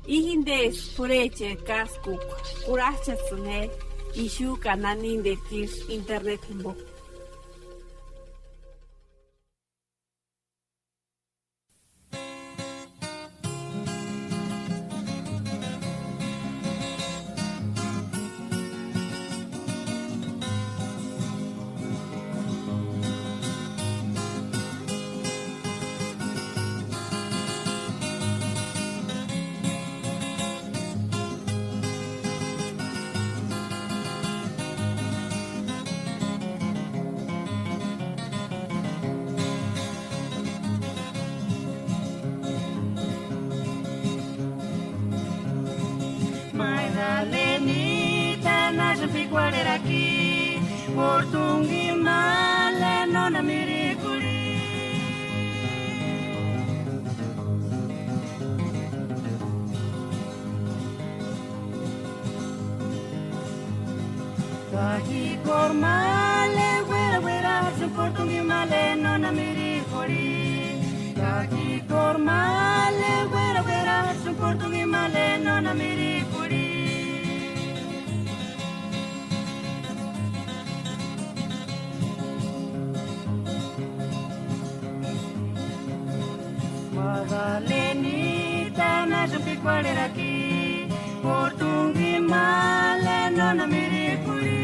Ihindes pureche kaskuk kurachasune ishu kananin de tir internet mbo. Aqui, Portungi male non miricuri. Kaki cormale, guera, su Portungi male non miricuri. Kaki cormale, guera, su Portungi male non miricuri. Valenita na jupi kwalera ki Portungi male nona mirikuri.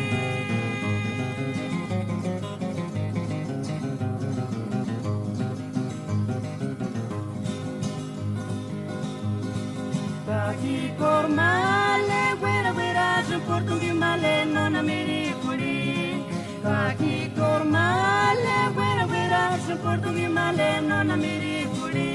Kaki cormale guera su Portungi male nona mirikuri. Kaki cormale guera su Portungi male nona mirikuri.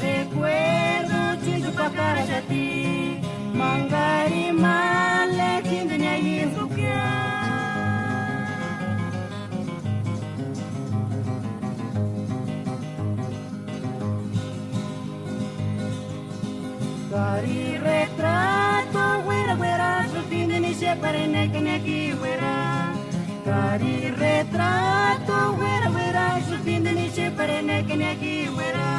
Recuerdo chizu pakara jati mangari male kindnya yinsukia. Kari retrato guera su tindini separe neki guera. Kari retrato guera su tindini separe neki guera.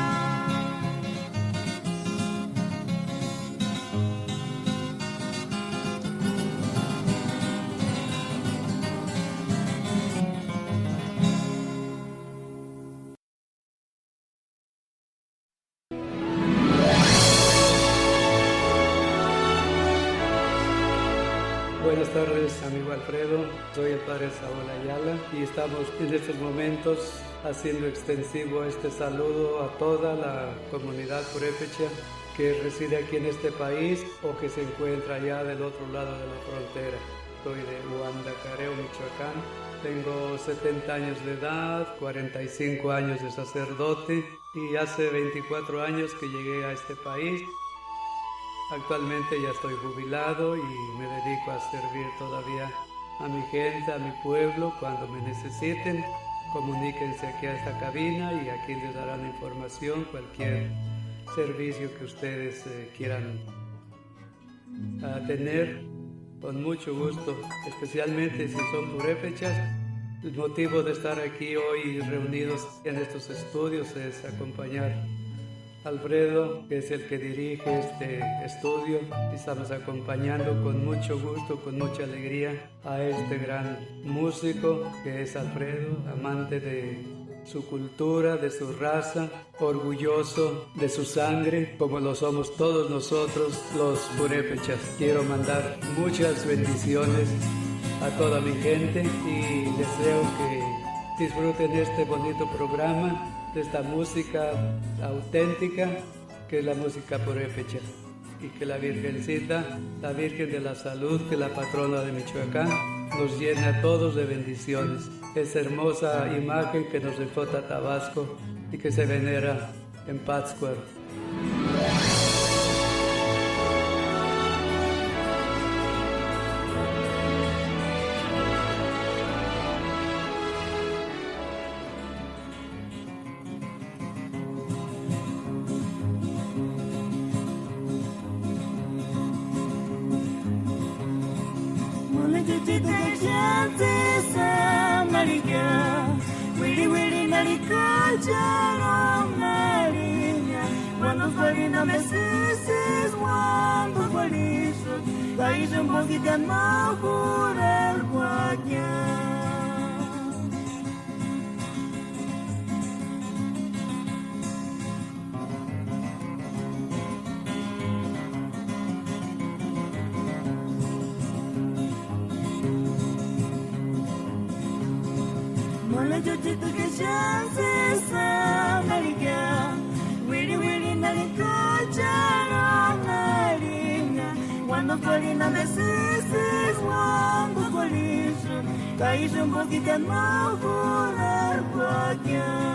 Buenas tardes, amigo Alfredo. Soy el padre Saúl Ayala y estamos en estos momentos haciendo extensivo este saludo a toda la comunidad purépecha que reside aquí en este país o que se encuentra allá del otro lado de la frontera. Soy de Huandacareo, Michoacán. Tengo 70 años de edad, 45 años de sacerdote y hace 24 años que llegué a este país. Actualmente ya estoy jubilado y me dedico a servir todavía a mi gente, a mi pueblo. Cuando me necesiten, comuníquense aquí a esta cabina y aquí les darán información, cualquier servicio que ustedes quieran tener, con mucho gusto, especialmente si son purépechas. El motivo de estar aquí hoy reunidos en estos estudios es acompañar a Alfredo, que es el que dirige este estudio, y estamos acompañando con mucho gusto, con mucha alegría a este gran músico que es Alfredo, amante de su cultura, de su raza, orgulloso de su sangre, como lo somos todos nosotros los purépechas. Quiero mandar muchas bendiciones a toda mi gente y deseo que disfruten este bonito programa, de esta música auténtica que es la música purépecha, y que la Virgencita, la Virgen de la Salud, que es la patrona de Michoacán, nos llene a todos de bendiciones. Esa hermosa imagen que nos refota Tabasco y que se venera en Pátzcuaro. Cuando farina meses, cuando gualizo, país un poquito más por el guayán. Mola chuchito que chance sa America, wiri wiri nalikocha naringa. Cuando farina meses, cuando gualizo, país un poquito más por el guayán.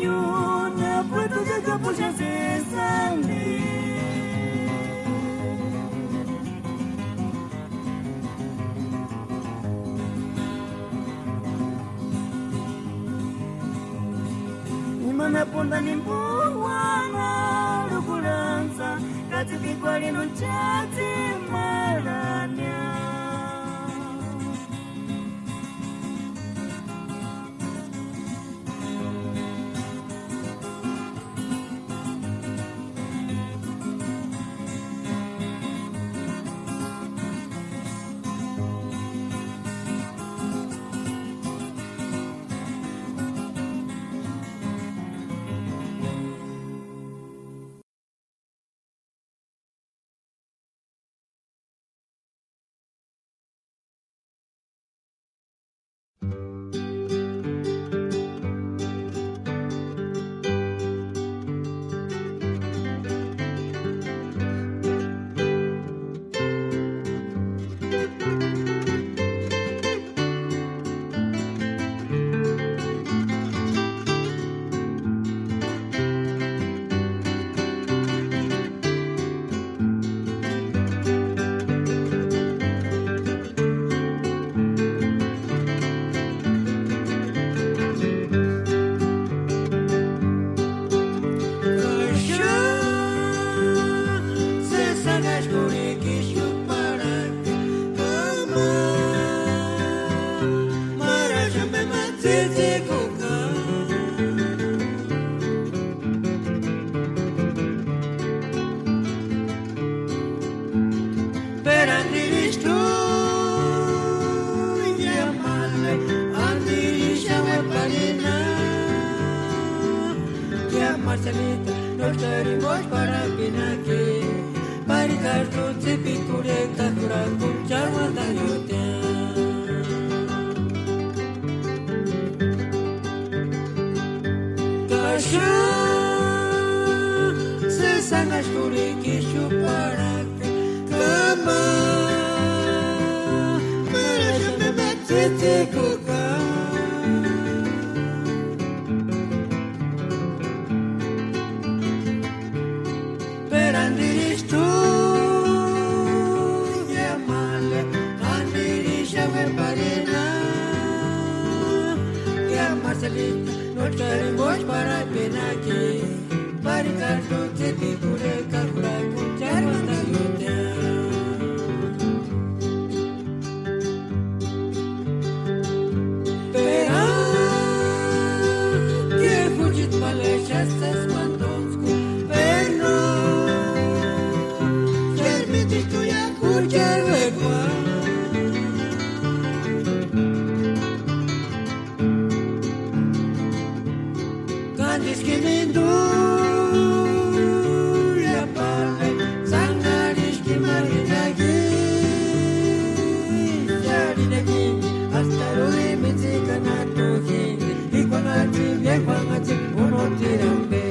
Yuna, puedo llegar por ya se sale. Ni mana ponda ni mbuwana lukulanza, kati kikwali no chati maranya. Marcelita, nos queremos para Pinaki. Maricardo, Tipicure, Kakura, Kunchawa, Tayotea. Kasha, se sangas kuriki chuparaka, kama, maraja me batete kuka. Perandiris tu, yamale, andiris yaweparina, yamarcelita. No queremos para Pinaki, Maricardo, Tipicure, Kakura, Kunchawa, Tayotea. Pera, que fugit malechas esmandonsku, perno, permitis tu ya kucherwekwa. Kimindu ya pale sangarishki marinagi jadi nagi hasta roi mizika natuhi ikonati vyekwangati unotirambe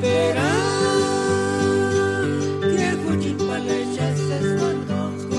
pera que fugit palechas esmandonsku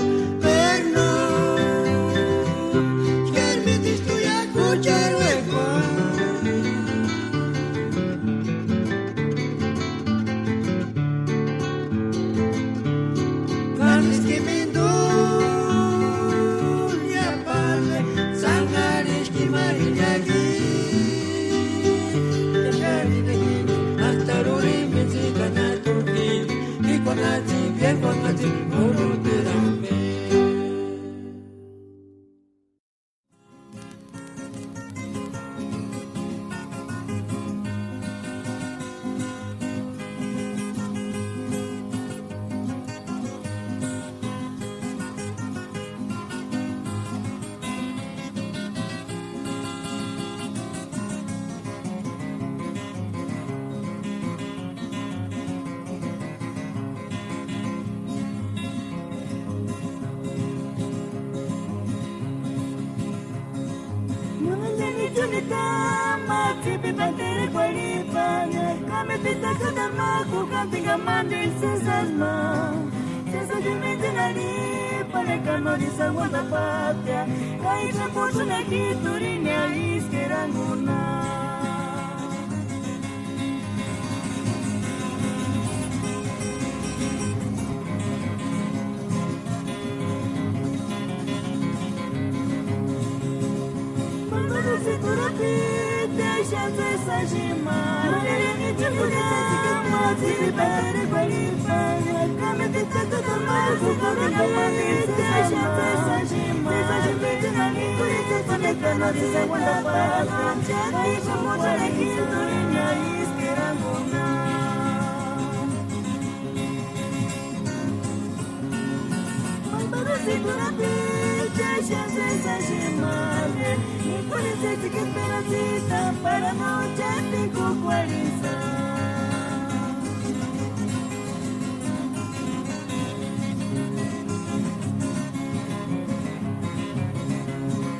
para no echarte cucuariza.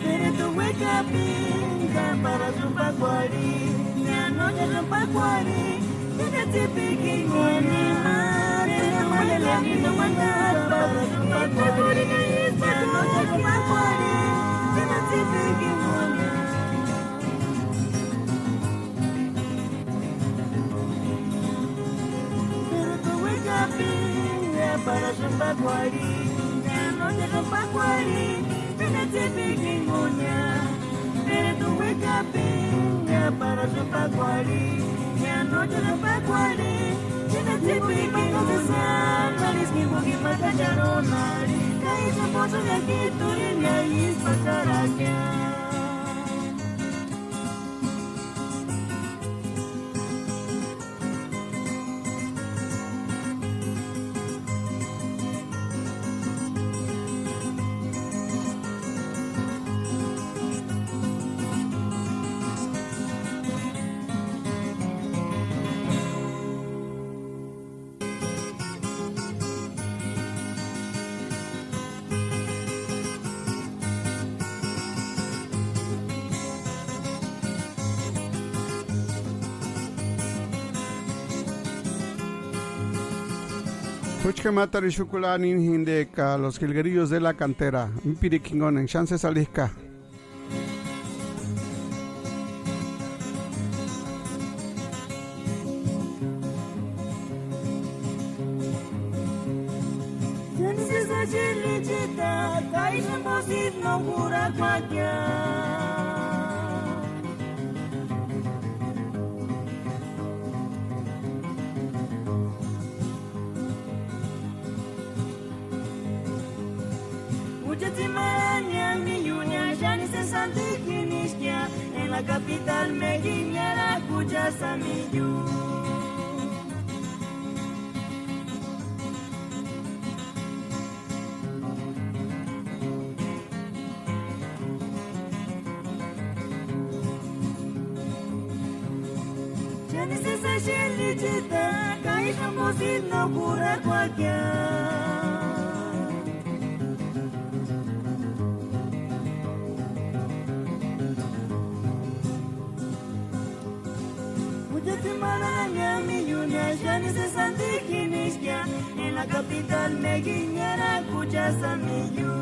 Pero tu hueca pinta para su pacuari, la noche su pacuari, tiene tipiqui con el mar, el mole la misma mandar para su pacuari, la noche su pacuari, tiene tipiqui con el mar. Para su pacuari, ya no te lo pacuari, ven te piquinguña, pero tu hueca pinga para su pacuari, ya no te lo pacuari, ven te piquinguña, maris que bugi patacharona, caí su pozo de aquí, turina y espacaraquia. Puchkamatari Shukulanin Hindeka, los jilguerillos de la cantera, Mpirikingon en Chances Alisca. En la capital me guiñara Cuyasamillú. Ya ni se sabe lichita, caí como si no ocurra cualquier. En la capital me guiñara Cuyasamillú.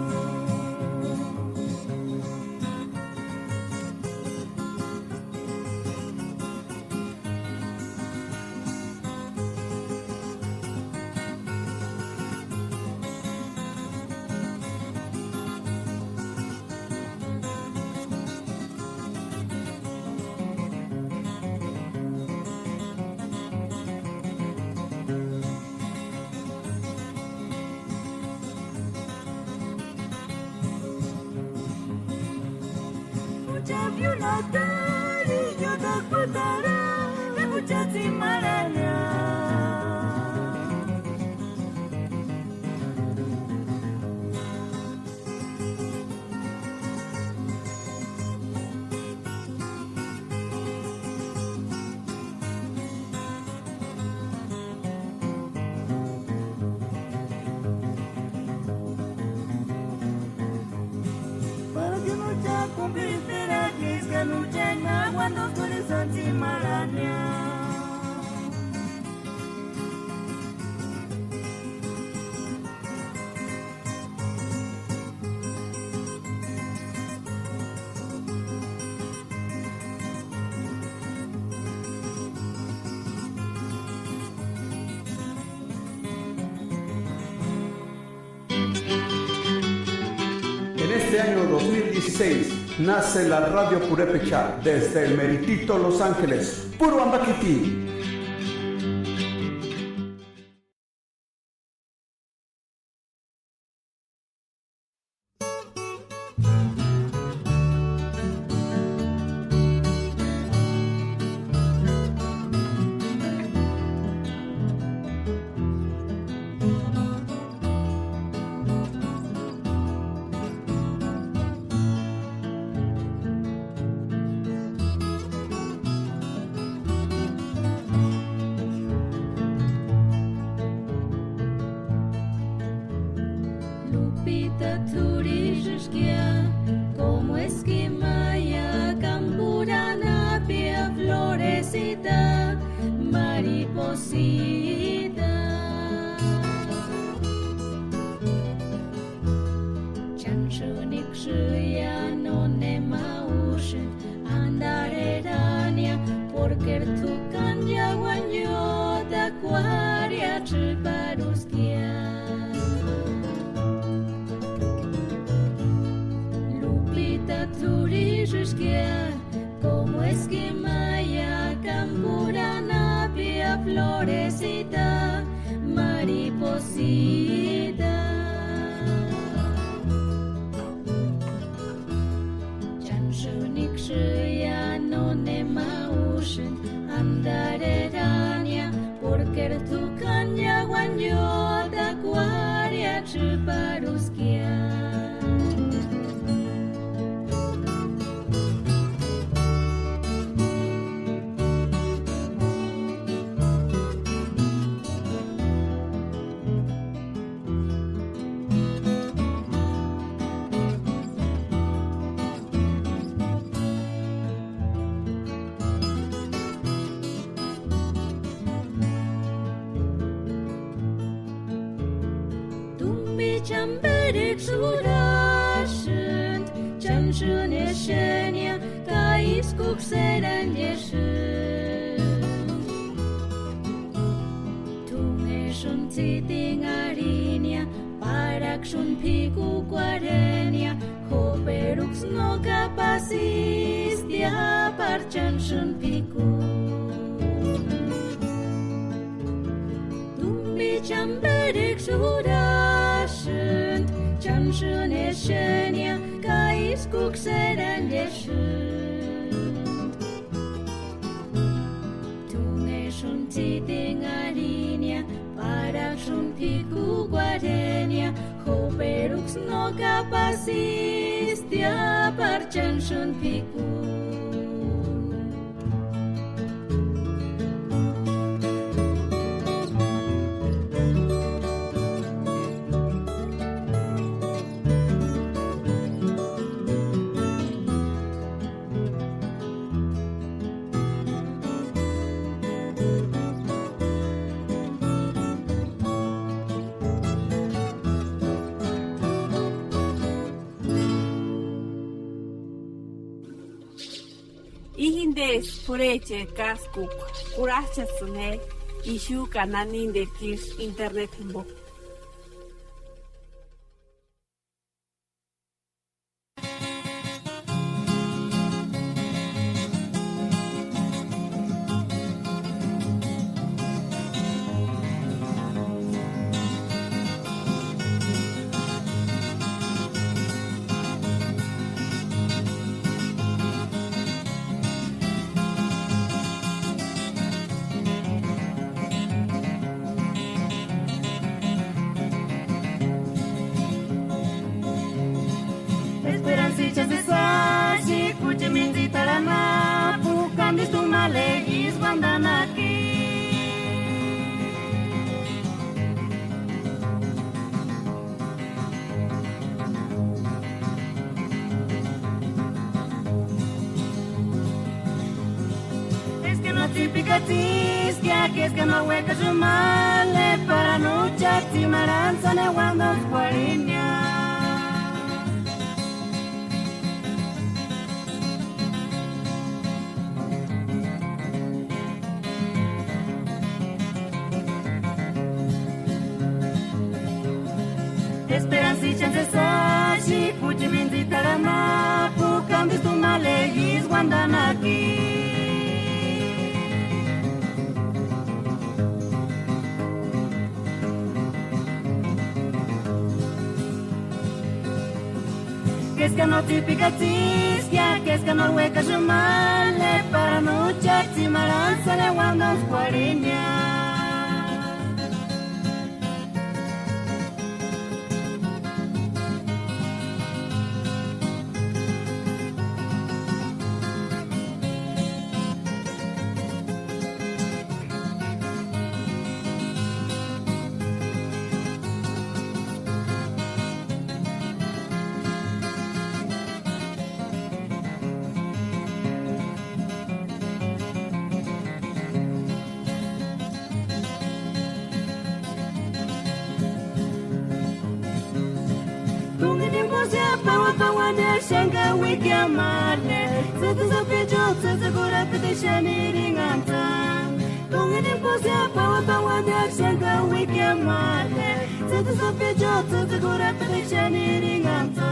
En este año 2016 nace la Radio Purépecha desde el Meritito Los Ángeles, Puro Ambaquiti. chamberek surashent, chanshun eshenia, kais kukseran yeshent. Tungeshun titing arinia, parakshun piku quarenia, hoperux no capacis dia parchanshun piku. Chamberek surashent, chanshun eshenia, kais kukseran yeshent. Tungeshun titing arinia, parakshun piku guarenia, hoperux no capacis dia parchanshun piku. Ihindes pureche kaskuk kurachasune ishu kananin de kirs internet himbo. Esperancichas de sashi, kuchiminzi tarana, pukandis tu malegis wandanaki. Es que no típica tiskia, que es que no hueca su male, para no chati maranza ne wandos guariña. Esperancichas de sashi, kuchiminzi tarana, pukandis tu malegis wandanaki. Que es que no típica tiskia, que es que no hueca su male, para no chati maranza le wandos guariña. Shenga wiki male, zete zapejo, zete gura pete shani ringanta. Tungini posia pawa de shenga wiki male, zete zapejo, zete gura pete shani ringanta.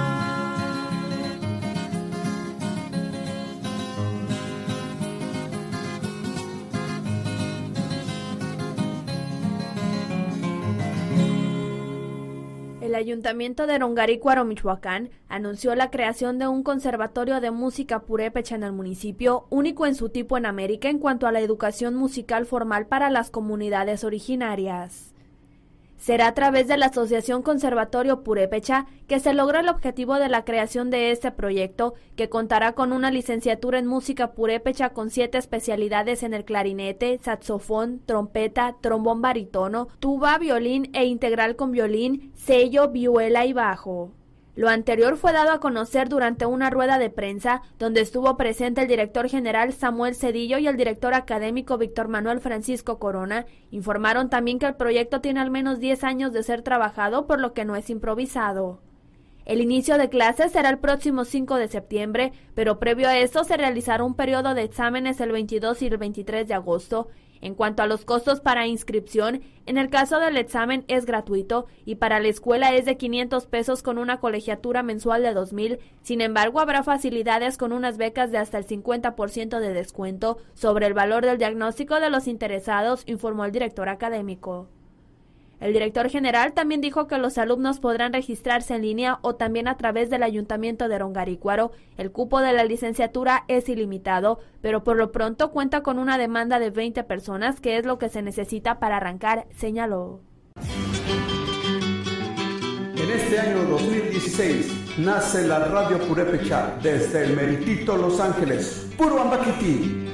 El Ayuntamiento de Rongarícuaro, Michoacán, anunció la creación de un conservatorio de música purépecha en el municipio, único en su tipo en América en cuanto a la educación musical formal para las comunidades originarias. Será a través de la Asociación Conservatorio Purépecha que se logra el objetivo de la creación de este proyecto, que contará con una licenciatura en música purépecha con 7 especialidades en el clarinete, saxofón, trompeta, trombón barítono, tuba, violín e integral con violín, cello, vihuela y bajo. Lo anterior fue dado a conocer durante una rueda de prensa donde estuvo presente el director general Samuel Cedillo y el director académico Víctor Manuel Francisco Corona. Informaron también que el proyecto tiene al menos 10 años de ser trabajado, por lo que no es improvisado. El inicio de clases será el próximo 5 de septiembre, pero previo a eso se realizará un periodo de exámenes el 22 y el 23 de agosto. En cuanto a los costos para inscripción, en el caso del examen es gratuito y para la escuela es de 500 pesos con una colegiatura mensual de 2,000. Sin embargo, habrá facilidades con unas becas de hasta el 50% de descuento sobre el valor del diagnóstico de los interesados, informó el director académico. El director general también dijo que los alumnos podrán registrarse en línea o también a través del Ayuntamiento de Rongarícuaro. El cupo de la licenciatura es ilimitado, pero por lo pronto cuenta con una demanda de 20 personas, que es lo que se necesita para arrancar, señaló. En este año 2016 nace la Radio Purépecha desde el meritito Los Ángeles, puro Ambaquití.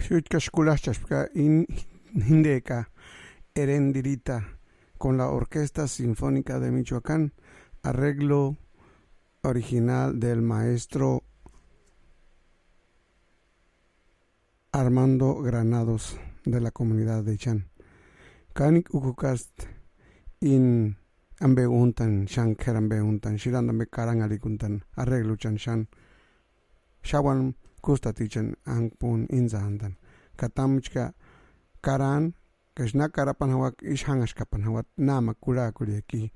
Huitkashkulashchashka Hindeka Erendirita con la Orquesta Sinfónica de Michoacán, arreglo original del maestro Armando Granados de la comunidad de Chan. Kanik ukukast in ambeuntan shan kerambeuntan shirandambe karang alikuntan arreglo chan shan shawan kustatichan angpun inzahantan katamchka karan kashna karapan hawak ishangashkapan hawat nama kura kuriaki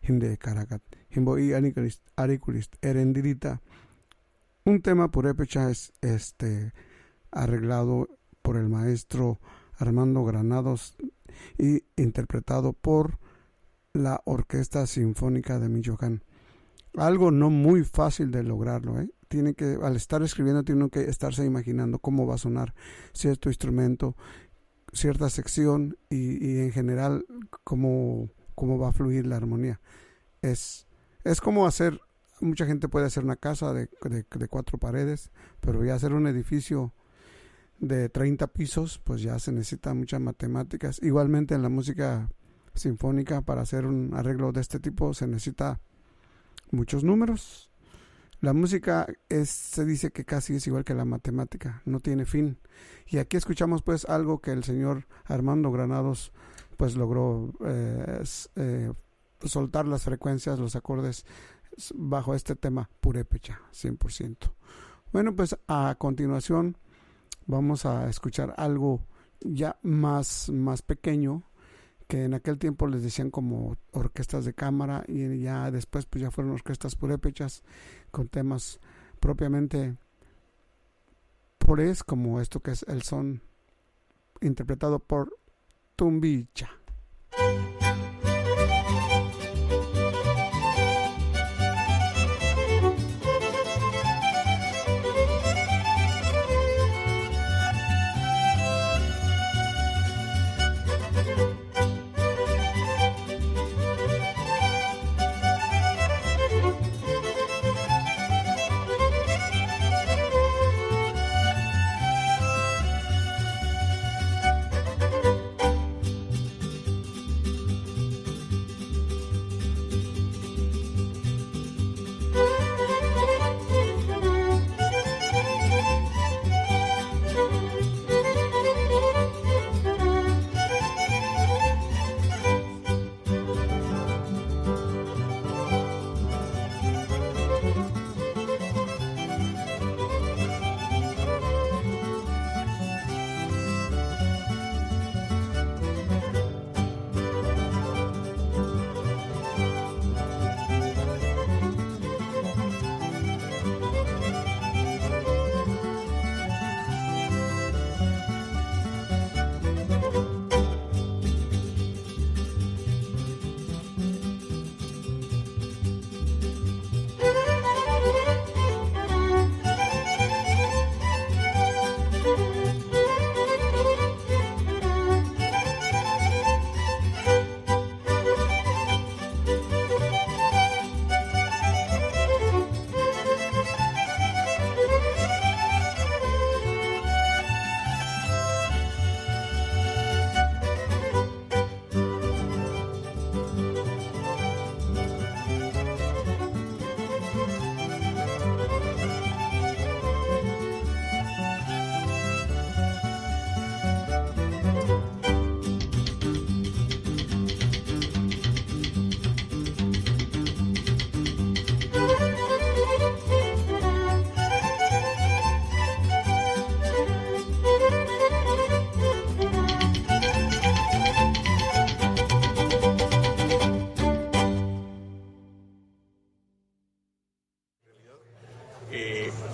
hinde karakat himbo y arikulist erendirita. Un tema purépecha es arreglado por el maestro Armando Granados y interpretado por la Orquesta Sinfónica de Michoacán. Algo no muy fácil de lograrlo, Tiene que, al estar escribiendo, tiene que estarse imaginando cómo va a sonar cierto instrumento, cierta sección y en general cómo va a fluir la armonía. Es como hacer, mucha gente puede hacer una casa de 4 paredes, pero ya hacer un edificio de 30 pisos, pues ya se necesita muchas matemáticas. Igualmente en la música sinfónica, para hacer un arreglo de este tipo se necesita muchos números. La música se dice que casi es igual que la matemática, no tiene fin. Y aquí escuchamos pues algo que el señor Armando Granados pues logró soltar las frecuencias, los acordes bajo este tema purépecha 100%. Bueno, pues a continuación vamos a escuchar algo ya más pequeño, que en aquel tiempo les decían como orquestas de cámara, y ya después pues ya fueron orquestas purépechas con temas propiamente purés, como esto que es el son interpretado por Tumbicha.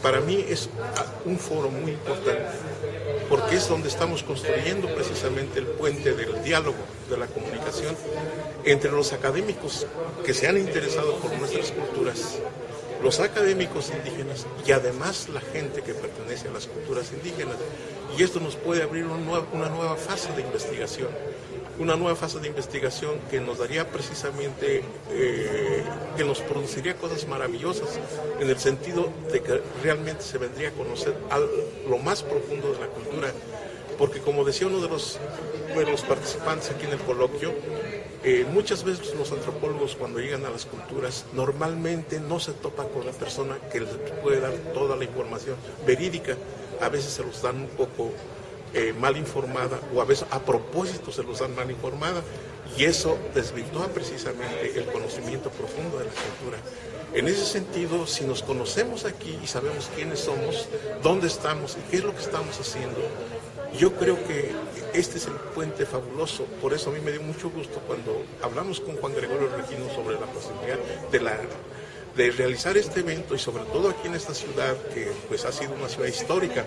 Para mí es un foro muy importante, porque es donde estamos construyendo precisamente el puente del diálogo, de la comunicación entre los académicos que se han interesado por nuestras culturas, los académicos indígenas y además la gente que pertenece a las culturas indígenas. Y esto nos puede abrir una nueva fase de investigación, una nueva fase de investigación que nos daría precisamente, que nos produciría cosas maravillosas en el sentido de que realmente se vendría a conocer lo más profundo de la cultura, porque como decía uno de los participantes aquí en el coloquio, muchas veces los antropólogos cuando llegan a las culturas normalmente no se topan con la persona que les puede dar toda la información verídica, a veces se los dan un poco mal informada o a veces a propósito se los dan mal informada y eso desvirtúa precisamente el conocimiento profundo de la cultura. En ese sentido, si nos conocemos aquí y sabemos quiénes somos, dónde estamos y qué es lo que estamos haciendo, yo creo que este es el puente fabuloso. Por eso a mí me dio mucho gusto cuando hablamos con Juan Gregorio Regino sobre la posibilidad de realizar este evento y sobre todo aquí en esta ciudad que pues ha sido una ciudad histórica,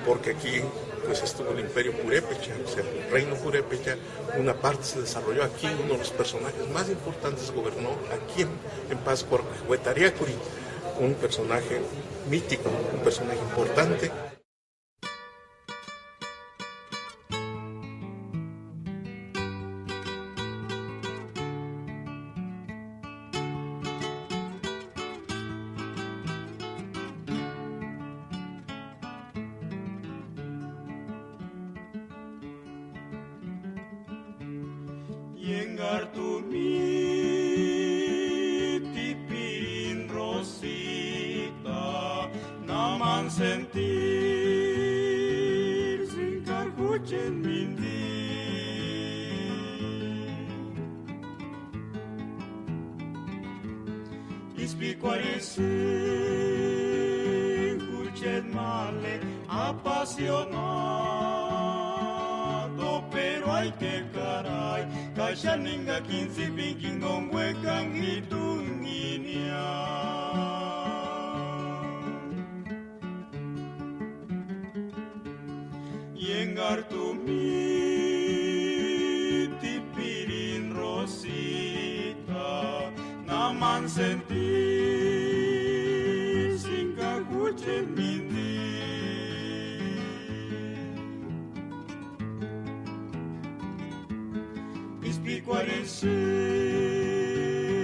porque aquí pues estuvo el Imperio Purépecha, o sea, el Reino Purépecha, una parte se desarrolló aquí, uno de los personajes más importantes gobernó aquí en Pátzcuaro, Huetariacuri, un personaje mítico, un personaje importante. Yengar tu mi tipin rosita, naman sentir sin carguchen mindi. Ispicuarisin cuchen male apasionado, pero hay que caray. Kashaninga kinsi pinking ongwe kang hitunginya. Yengar tu mi tipirin rosita, naman sentir sin kakuchen mindi.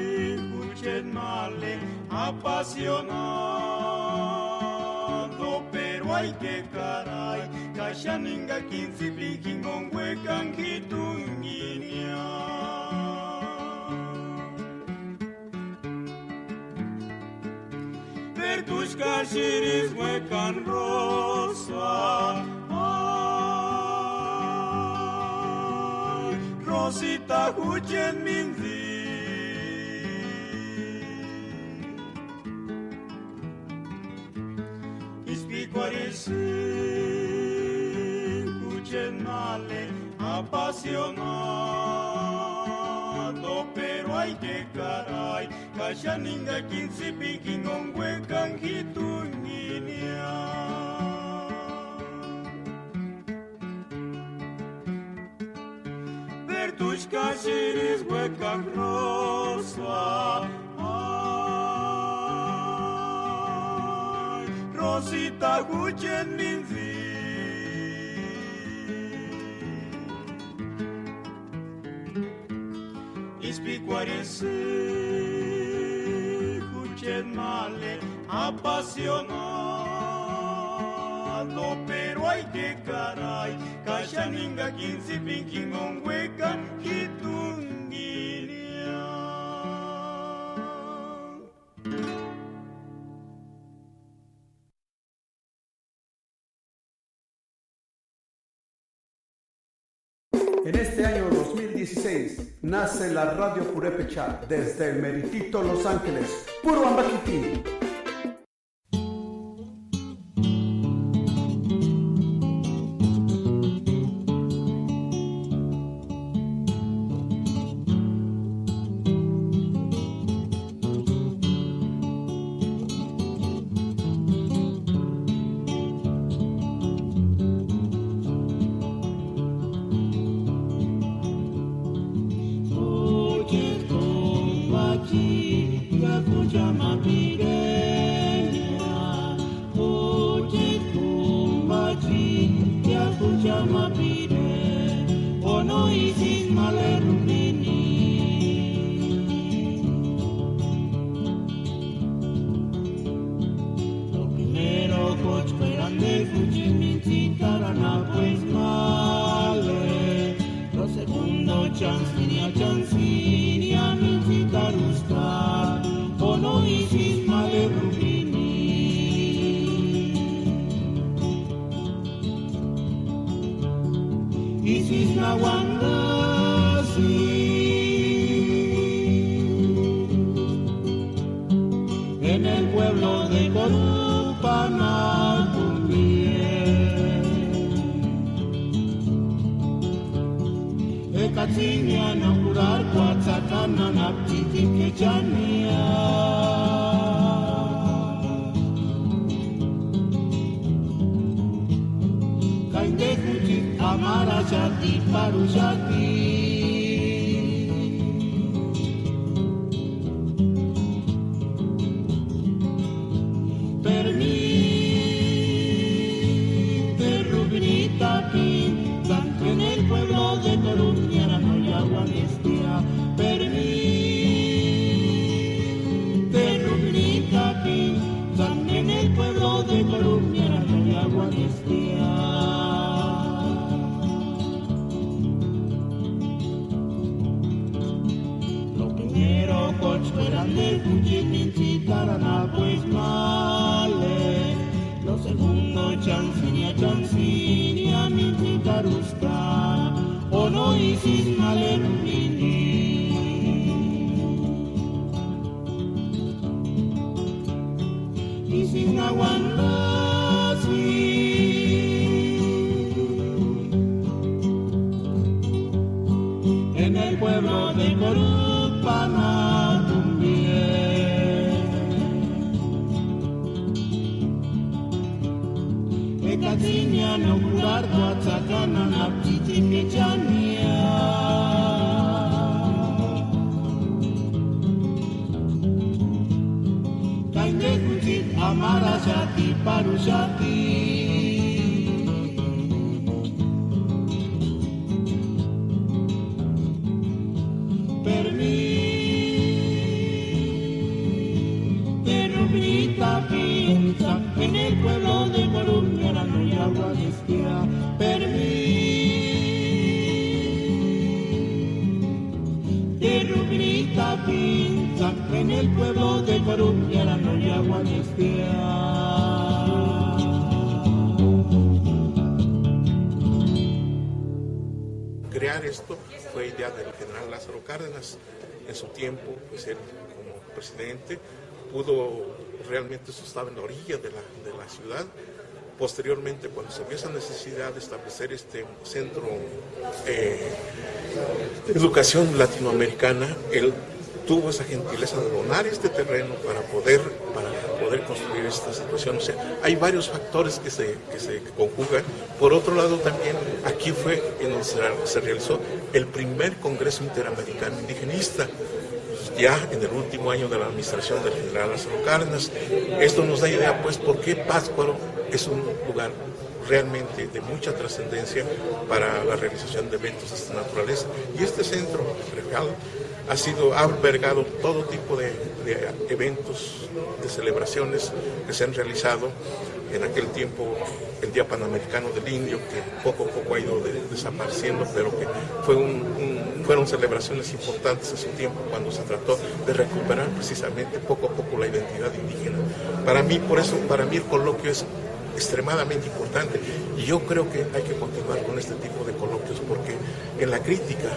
Escuchen male apasionado, pero hay que caray, kashaninga kinsi bliking ongwe kang hitunginya. Vertushka shiris huecan rosa, Rosita huchen minzi. Ispicuarisin huchen male apasionado, pero hay que caray, kashaninga kinsi pinking ongwe kang hitunginya. Vertushka shiris huecan rosa, Rosita huchen minzi. Ispicuarisin huchen male apasionado, pero hay que caray, kashaninga kinsi pinking ongwe kang hitunginya. En este año 2016 nace la Radio Purépecha desde el meritito Los Ángeles, puro Ambaquití. Ono isis mal En el pueblo de Corupana Ekatsinia na kurar kwatsakana na ptiti kechania Kainde kuchit amara shati parushati en el pueblo de Colombia no hay agua bestia, permite rubrica aquí, en el pueblo de Colombia no hay agua bestia. Lo primero coch grande cuchillo chitarana pues male, lo segundo chancinia mi Karuska, o no isis malerumini. Isis nawandasi. En el pueblo de Corupana Ekatsinia no kurar kwatsakana na ptiti kechania Kainde kuchit amara shati parushati Permite rubrita pinza en el pueblo de Colombia no hay agua bestia, permite rubrita pinza en el pueblo de Colombia no hay agua bestia. Crear esto fue idea del general Lázaro Cárdenas. En su tiempo, pues él como presidente pudo, realmente eso estaba en la orilla de la ciudad. Posteriormente, cuando se vio esa necesidad de establecer este centro de educación latinoamericana, él tuvo esa gentileza de donar este terreno para poder construir esta situación. O sea, hay varios factores que se conjugan. Por otro lado, también aquí fue en donde se realizó el primer Congreso Interamericano Indigenista, ya en el último año de la administración del general Lázaro Cárdenas. Esto nos da idea, pues, por qué Pátzcuaro es un lugar realmente de mucha trascendencia para la realización de eventos de esta naturaleza. Y este centro ha albergado todo tipo de eventos, de celebraciones que se han realizado. En aquel tiempo, el Día Panamericano del Indio, que poco a poco ha ido desapareciendo, pero que fueron celebraciones importantes en su tiempo cuando se trató de recuperar precisamente poco a poco la identidad indígena. Para mí el coloquio es extremadamente importante y yo creo que hay que continuar con este tipo de coloquios porque en la crítica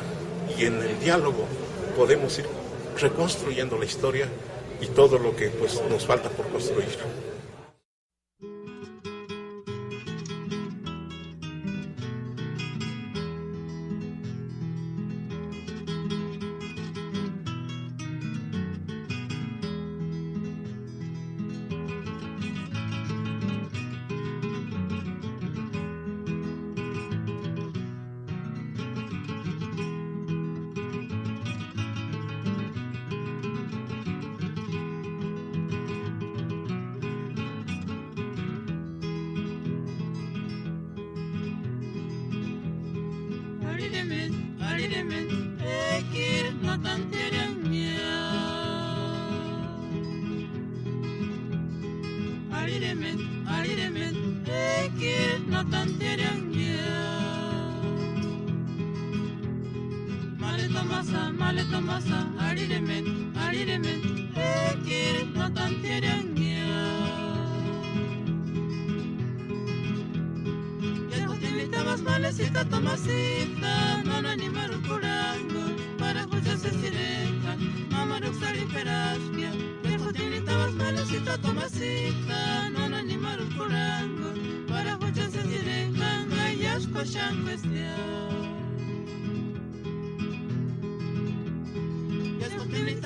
y en el diálogo podemos ir reconstruyendo la historia y todo lo que pues nos falta por construir. Vale malecita Tomasita, no animar un curango, para escucharse sirenca, mamá Roxal y Perasquia, de Jotinita malecita Tomasita, no animar un curango, para escucharse sirenca, gallas cochan cuestión.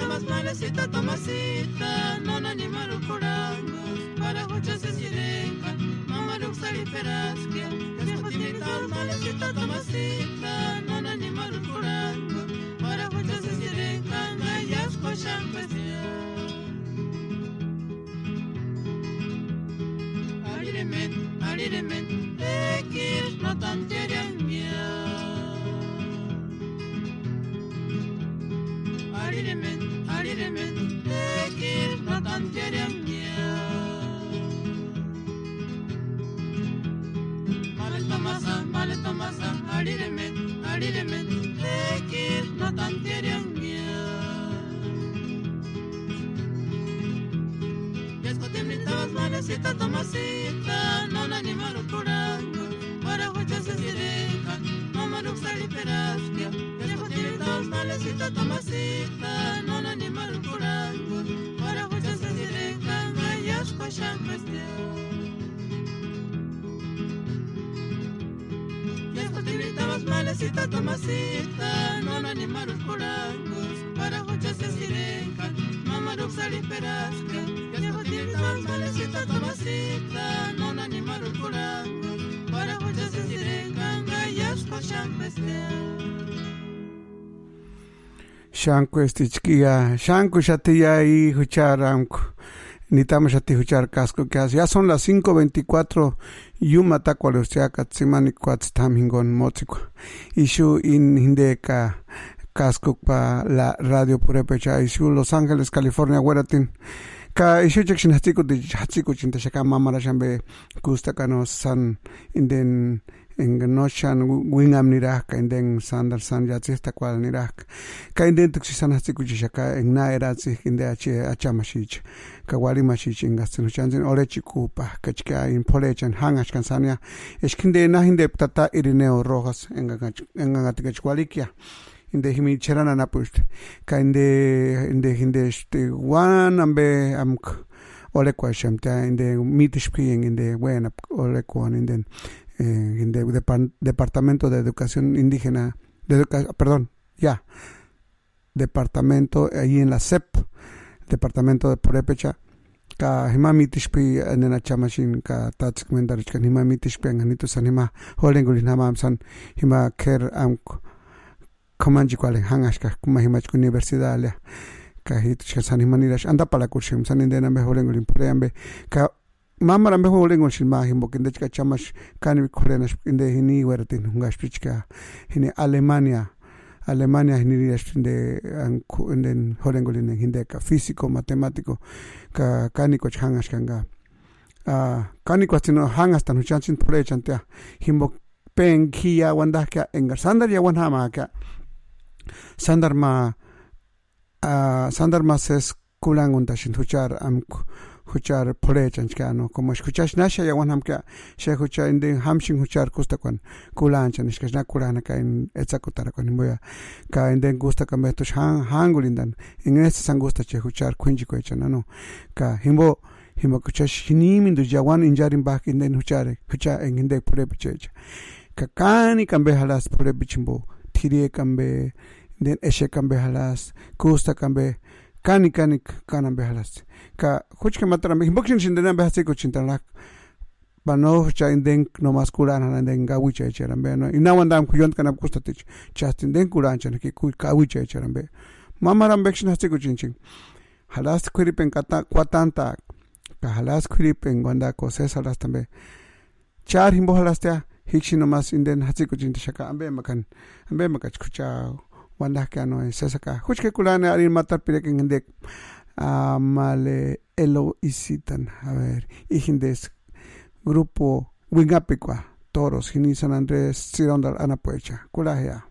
Más malecita Tomasita, no animaron corangos, para escucharse sirenca, mamá Roxal y Perasquia, descotinita malecita Tomasita, no animaron corangos, para escucharse sirenca, gallas cochan cuestión. Ariremen, tekir no tan tieren Ariremen, tekir no tan tieren Male Tomasa, ariremen, tekir no tan tieren Descotimnitabas malecita Tomasita, no animaron curango, para escucharse sirenca, mamá Roxal y Perasquia, descotimnitabas malecita Tomasita, no animaron curango, para escucharse sirenca, gallas cochan cuestión. Descotimnitabas malecita Tomasita, no animaron curangos, para escucharse sirenca, mamá Roxal y Perasquia, descotimnitabas malecita Tomasita, no animaron curangos, para escucharse sirenca, gallas cochan cuestión. Shanku estichkia, Shanku shatia y hucharamku. Nitama shati huchar casco que ya son las 5:24 yuma tacualustia katsimani cuats tamingon motzikua. Ishu in hindeka casco pa la radio purepecha ishu Los Ángeles, California, Hueratin. Ka ishu chekshin hatsiku chintashaka mamara shambe gusta kano san inden en noshan wingam niraka inden sandar san yatsista kwal niraka ka inden tuksisan hatsikuchishaka en na eratsi inde achamashich ka wali mashich ingastin chanzin olechiku pa kachka in polechan hangash kansania eskinde na hinde tata Irineo Rojas engatikachwalikia inde himi cherana napust ka inde hinde wan ambe amk olekwa shamta inde mitishping inde wena olekwa inden en el Departamento de Educación Indígena, departamento ahí en la CEP, Departamento de Purépecha, ka himami tishpi nena chamashin ka tatsk mendarich ka himami tishpi anganito san hima holengulin hamam san hima ker am komanji kwale hangash ka kuma himach universidad le ka hitch san himanirash anda pala kurshim san indena me holengulin pureambe ka mamara mbe holengol shilma himbo kinde chika chamash kani kholenash inde hini wertin hungash pichka hini Alemania hini rashinde inden holengol ine hinde ka físico matemático ka kani ko changash kanga kani ko tino hangas tan chanchin pore chantia himbo pen kia wanda ka engar sandar ya wan hama ka sandar ma ses kulangun tashin huchar huchar pore chanchkano como escuchas nasha ya wan hamka she huchar inde hamshin huchar kusta kon kulan chanishka na kulana ka in etsakutara kon moya ka inde gusta ka metos hangulindan en este sangusta che huchar kunji ko chanano ka himbo kuchash hinimindu jawan injarin bak inden hucha en inde pore bichecha ka kani kambe halas pore bichimbo thirie kambe den eshe kambe halas kusta kambe kani kanan behalas ka huchke matram himbokshin shindena behase ko chintalak bano cha inden no maskulan inden gawicha cherambe no inawandam kuyont kana kustatich chastin den kulan chan ki ku gawicha cherambe mamaram bekshin hase ko chinchin halas khuripen kata kwatanta ka halas khuripen gonda ko ses halas tambe char himbo halas ta hikshino mas inden hase ko chintashaka ambe makach kucha wanda que no es esa acá justo que culana arin matar pide que hindek male elo isitan a ver y hindes grupo wingapikwa toros hini San Andrés sirondal anapuecha kulahia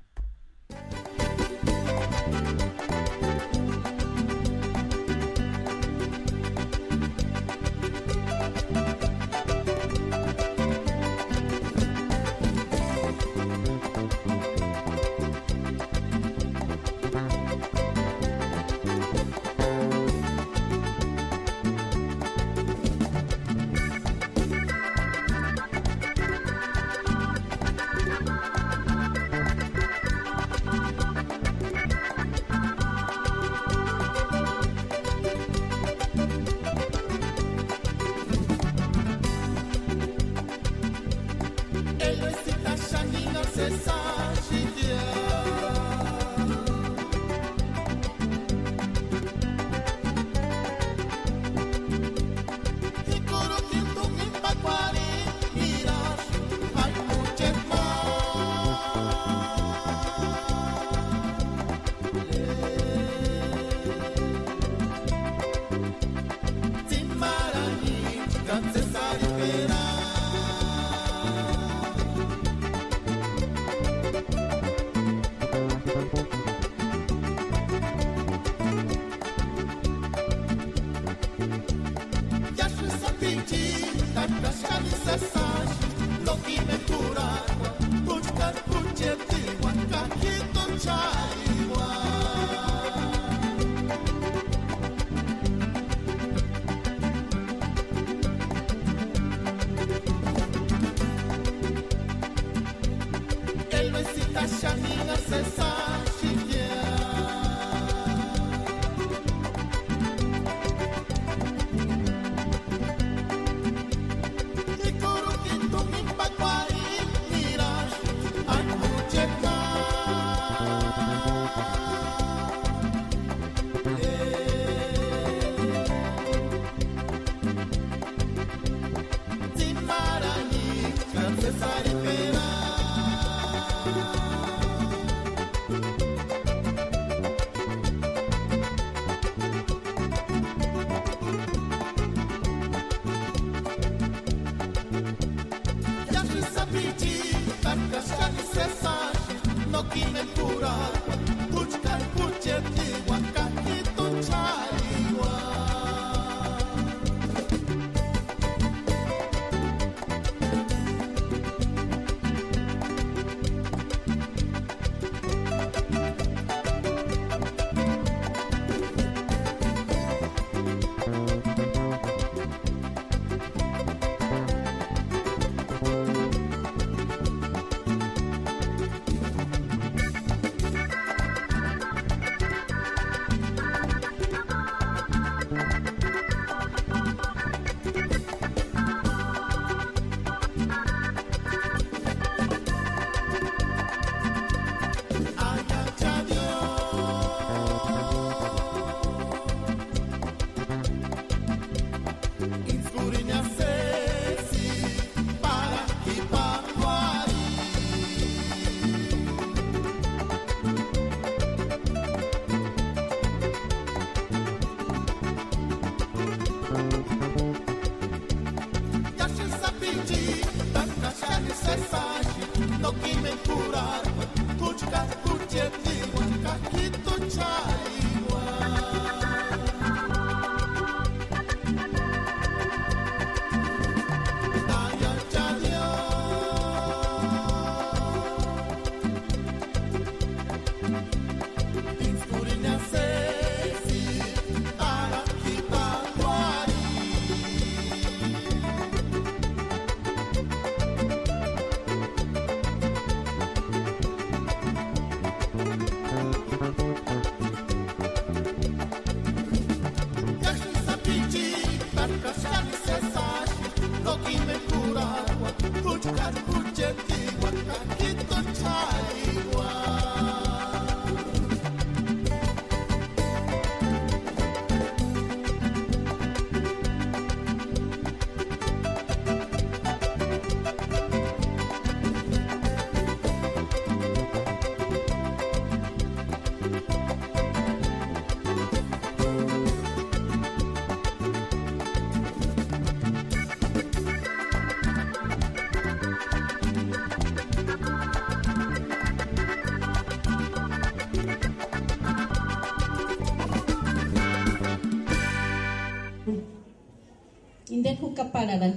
Indeju kapararan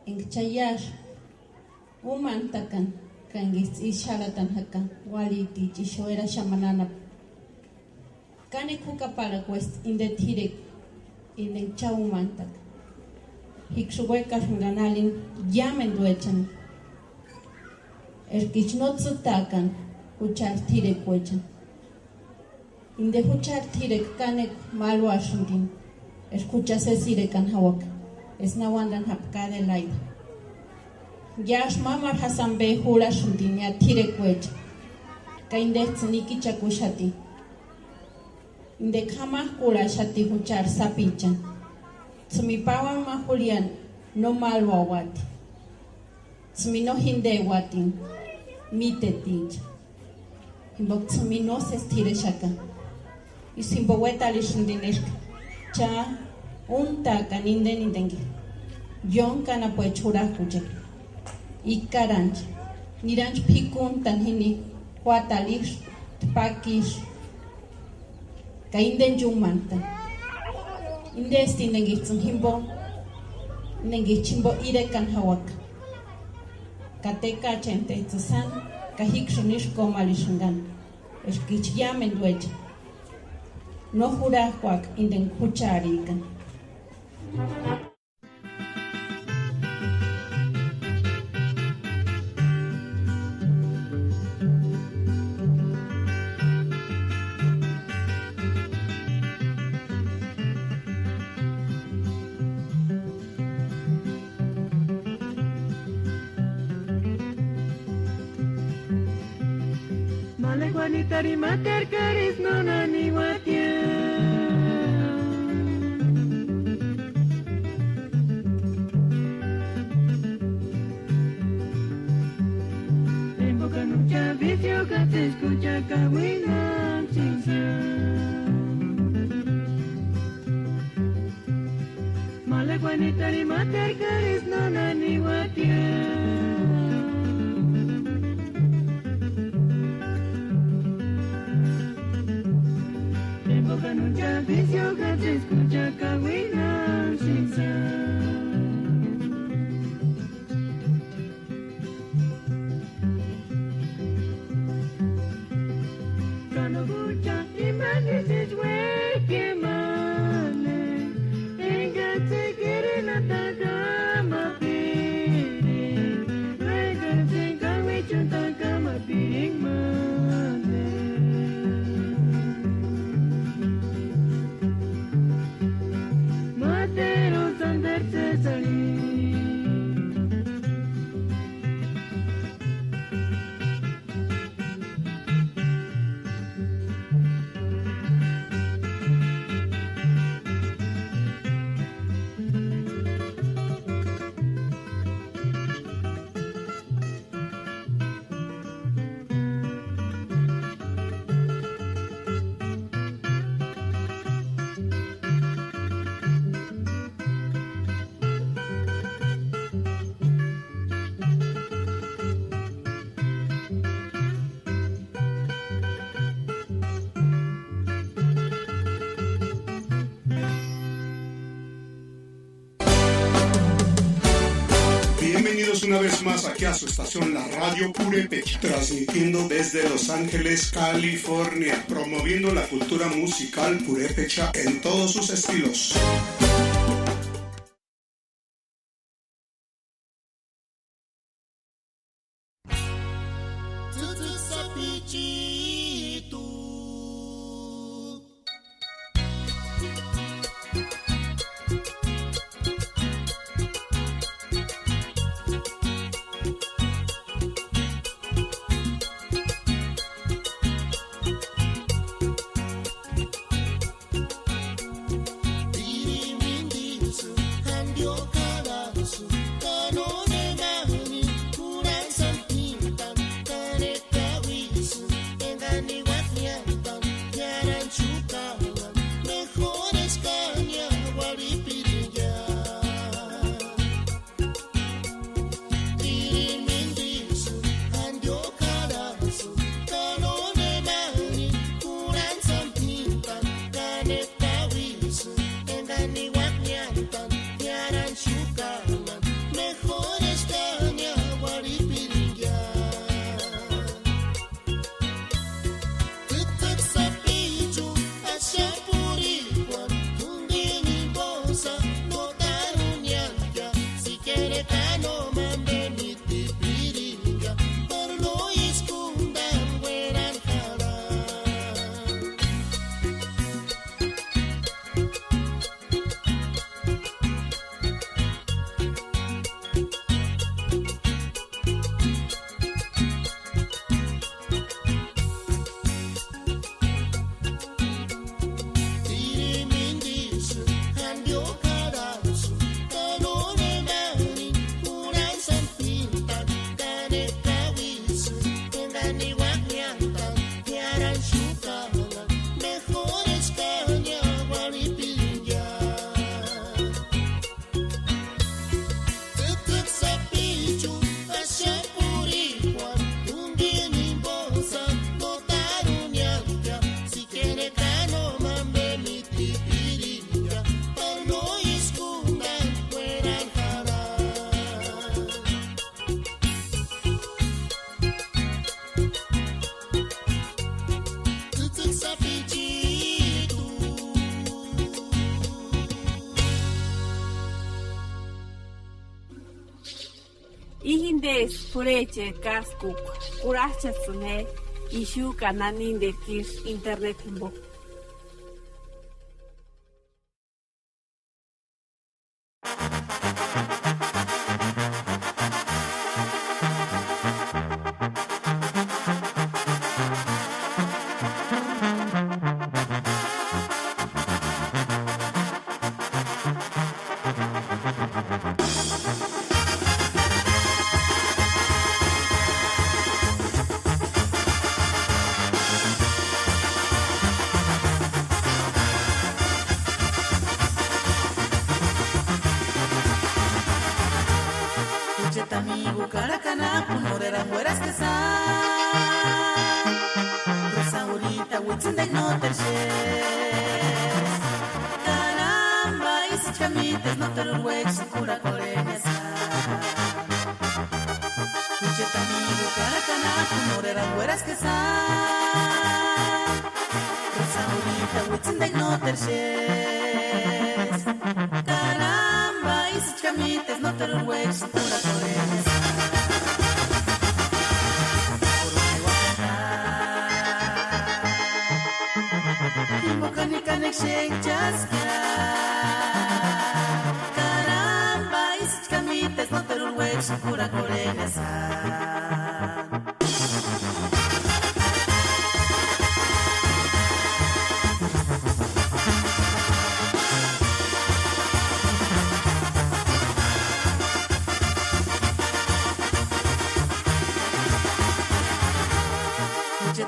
en chayar umantakan kan isharatan hakan waliti chishoera shamanana kane kukapara quest indetirek inden chaumantak hiksuwekas ganalin yamen duechan erkichnotutakan huchar tirek huechan inde huchar tirek kanek malwashungin escucha sesirekan hawak es nawandan hapka de laida Yash mamar Hasan Bey hula shuntin ya tire kwech. Kainde tniki chakushati. Inde kama hula shati huchar sapichan. Tsmipawan mahulian no malwa wati. Tsmino hinde watin. Mite tich. Himbok tsmino se stire shaka. Isimbo weta lishundineshka. Cha unta kaninde nindengi. Yon kana poechura kuchek. Ikaranch. Niranch pikun tanhini. Huatalish. Tpakish. Kainden jumanta. Inde stindengi himbo. Nengi chimbo ire kan hawak. Kateka chente tsan. Kahik shunish komalishangan. Eskich yamen duech. No jura huac inden kucharikan. Malekwanitari mater karis nona ni watia. Embocanucha vicio que te escucha cahuina Malekwanitari mater karis nona ni watia. Nunca vicio que te escucha cahuina Cuando escucha y me dices güey que male Enga te quieren atacar ma piri Luego te cahuicho taka ma piri Bienvenidos una vez más aquí a su estación La Radio Purépecha, transmitiendo desde Los Ángeles, California, promoviendo la cultura musical purépecha en todos sus estilos. Diri Ihindes pureche kaskuk kurachasune ishu kananin de kish internet imbo. Amigo caracana, punorera mueras que sa Rosa ahorita, witzin de no terches Caramba, y si chamites no te lo huex, cura coreñas Pucheta amigo caracana, punorera mueras que sa Rosa ahorita, witzin de no terches Caramba, y si chamites no te lo huex, cura coreñas Caramba, y si chamites no te lo huex, cura coreñas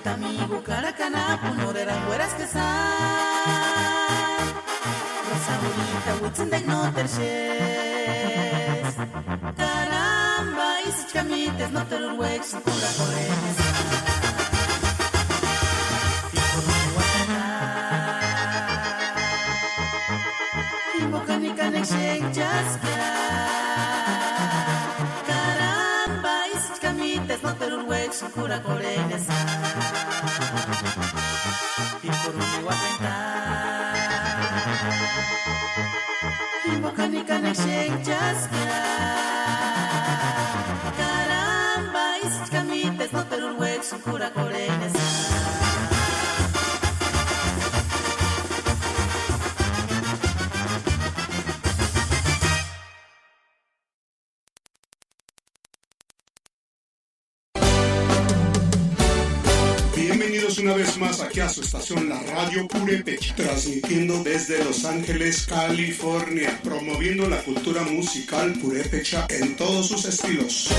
amigo caracana, punorera mueras que sa Rosa bonita, witzin de no terches Caramba, y si chamites no te lo huex, cura coreñas Y por mi guatemala Y bocanica nexen chasquia Caramba, y si chamites no te lo huex, cura coreñas Y por un guapenta Y bocanica nexen chasquia Caramba, y si chamites no te lo huex, cura coreñas Bienvenidos una vez más aquí a su estación La Radio Purépecha, transmitiendo desde Los Ángeles, California, promoviendo la cultura musical purépecha en todos sus estilos.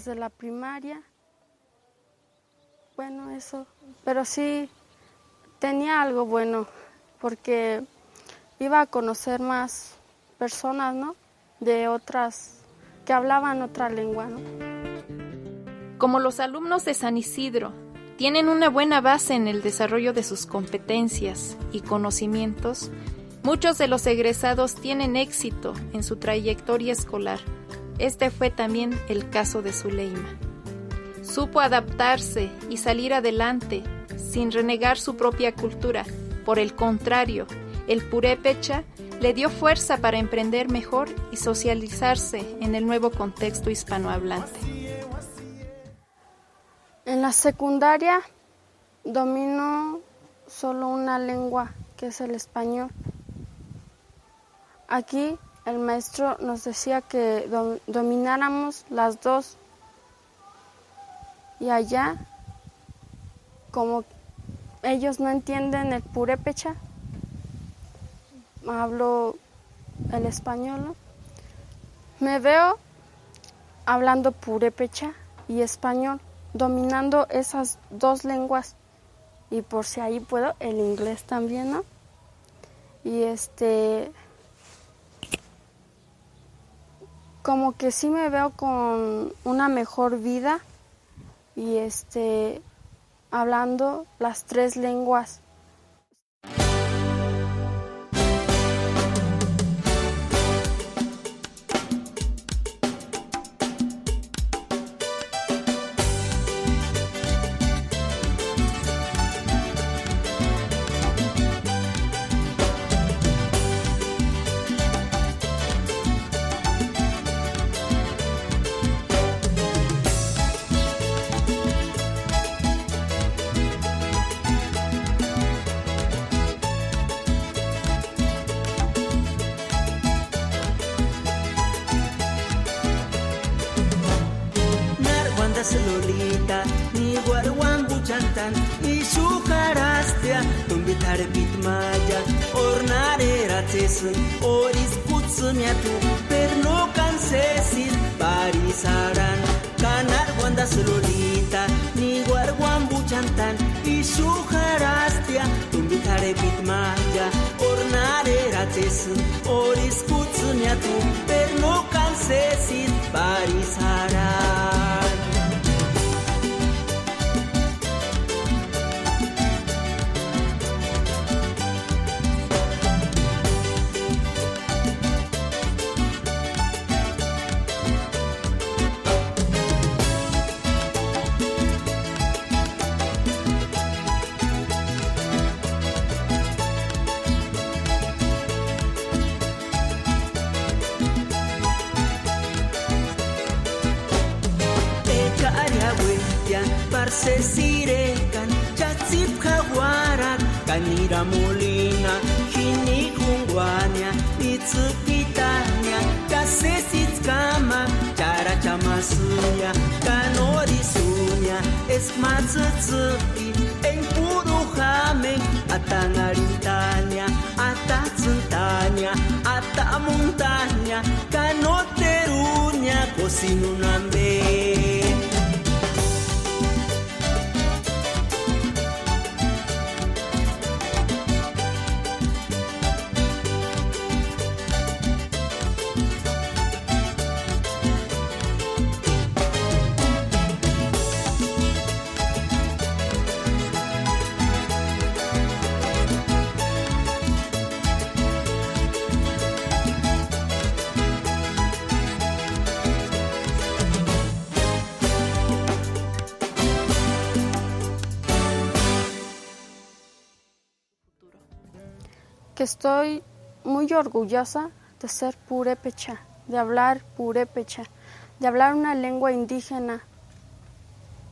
desde la primaria. Bueno, eso. Pero sí tenía algo bueno, porque iba a conocer más personas, ¿no? De otras, que hablaban otra lengua, ¿no? Como los alumnos de San Isidro tienen una buena base en el desarrollo de sus competencias y conocimientos, muchos de los egresados tienen éxito en su trayectoria escolar. Este fue también el caso de Zuleima. Supo adaptarse y salir adelante sin renegar su propia cultura. Por el contrario, el purépecha le dio fuerza para emprender mejor y socializarse en el nuevo contexto hispanohablante. En la secundaria domino solo una lengua, que es el español. Aquí el maestro nos decía que domináramos las dos. Y allá, como ellos no entienden el purépecha, hablo el español, ¿no? Me veo hablando purépecha y español, dominando esas dos lenguas. Y por si ahí puedo, el inglés también, ¿no? Y como que sí me veo con una mejor vida y hablando las tres lenguas. Lolita, ni guarwan buchantan, ni shukarastia, tumbitar bitmaya, ornare ratesun, oris putsumiatu, per no cansesis, parisaran, canar guandas lolita, ni guarwan buchantan, ni shukarastia, tumbitar bitmaya, ornare ratesun, oris putsumiatu, per no cansesis, parisaran. Parse sirekan, chatsip kawarak, kanira molina, hini kungwania, itsupitania, kasesit kama, cara chamasunya, kanorisunya, esmatsutsupi, en puro jamen, atangarintania, atatsuntania, atamuntania, canoterunya, cosinunambe. Que estoy muy orgullosa de ser purépecha, de hablar purépecha, de hablar una lengua indígena,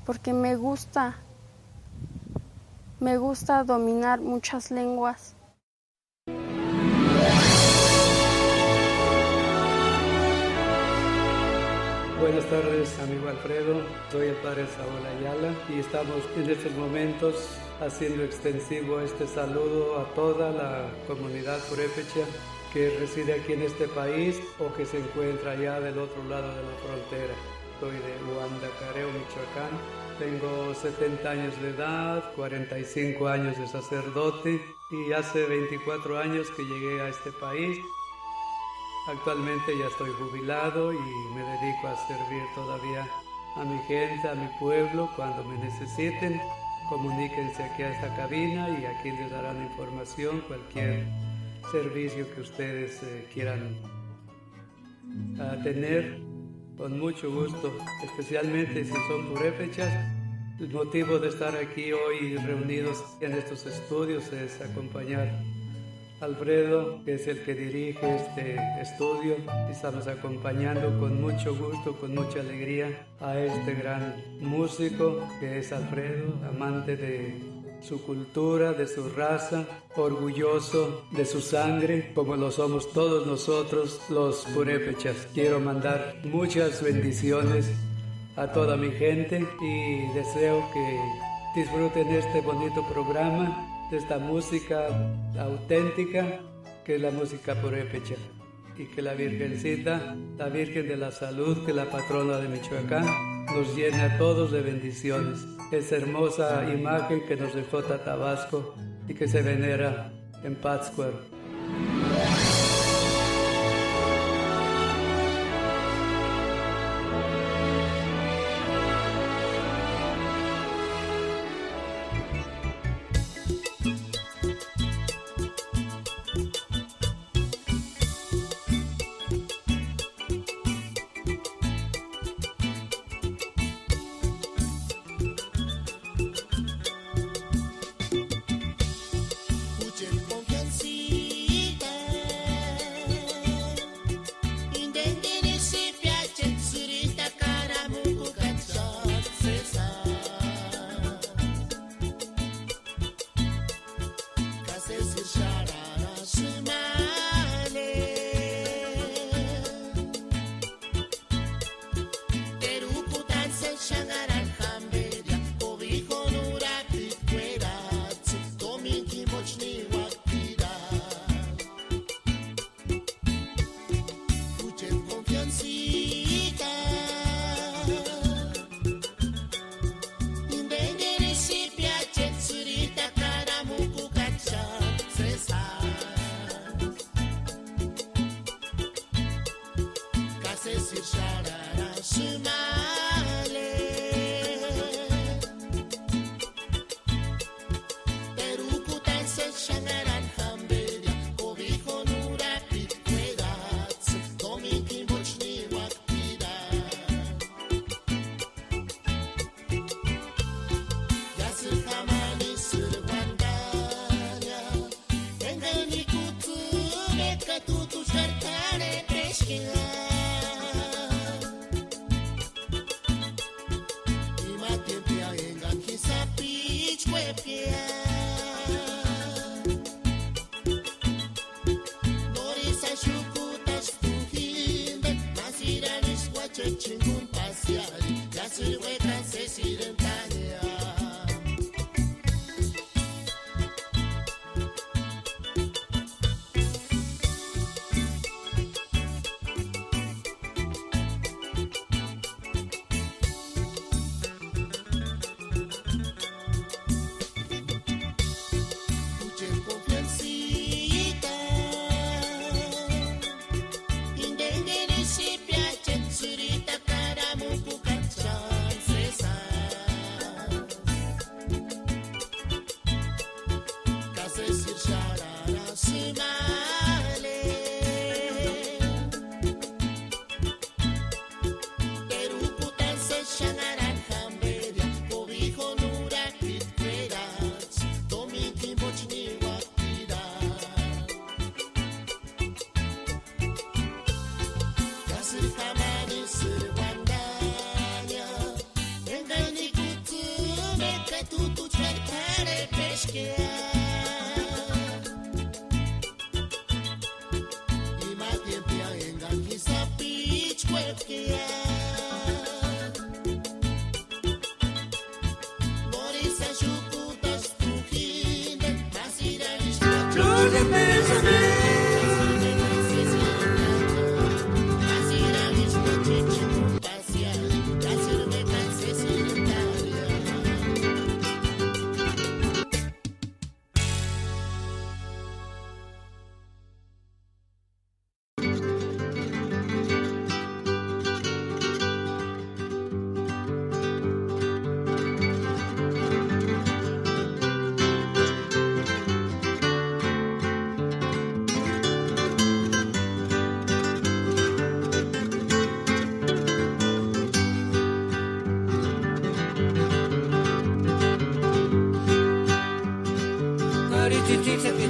porque me gusta dominar muchas lenguas. Buenas tardes, amigo Alfredo. Soy el padre Saúl Ayala y estamos en estos momentos haciendo extensivo este saludo a toda la comunidad purépecha que reside aquí en este país o que se encuentra allá del otro lado de la frontera. Soy de Huandacareo, Michoacán. Tengo 70 años de edad, 45 años de sacerdote y hace 24 años que llegué a este país. Actualmente ya estoy jubilado y me dedico a servir todavía a mi gente, a mi pueblo. Cuando me necesiten, comuníquense aquí a esta cabina y aquí les darán información, cualquier servicio que ustedes quieran tener, con mucho gusto, especialmente si son purépechas. El motivo de estar aquí hoy reunidos en estos estudios es acompañar a Alfredo, que es el que dirige este estudio. Estamos acompañando con mucho gusto, con mucha alegría a este gran músico que es Alfredo, amante de su cultura, de su raza, orgulloso de su sangre, como lo somos todos nosotros los purépechas. Quiero mandar muchas bendiciones a toda mi gente y deseo que disfruten este bonito programa, de esta música auténtica que es la música purépecha, y que la Virgencita, la Virgen de la Salud, que es la patrona de Michoacán, nos llene a todos de bendiciones. Esa hermosa imagen que nos dejó Tatabasco y que se venera en Pátzcuaro.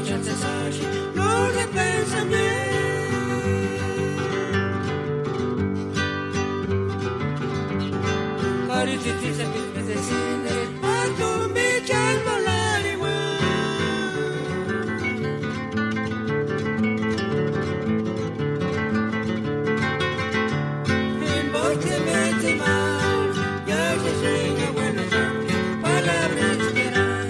picha cesashi, flor de pensamiento. Carititi se me decide, pato mi chal volar igual. En voz que me hace mal, ya se llega buena sangre, palabra esperar.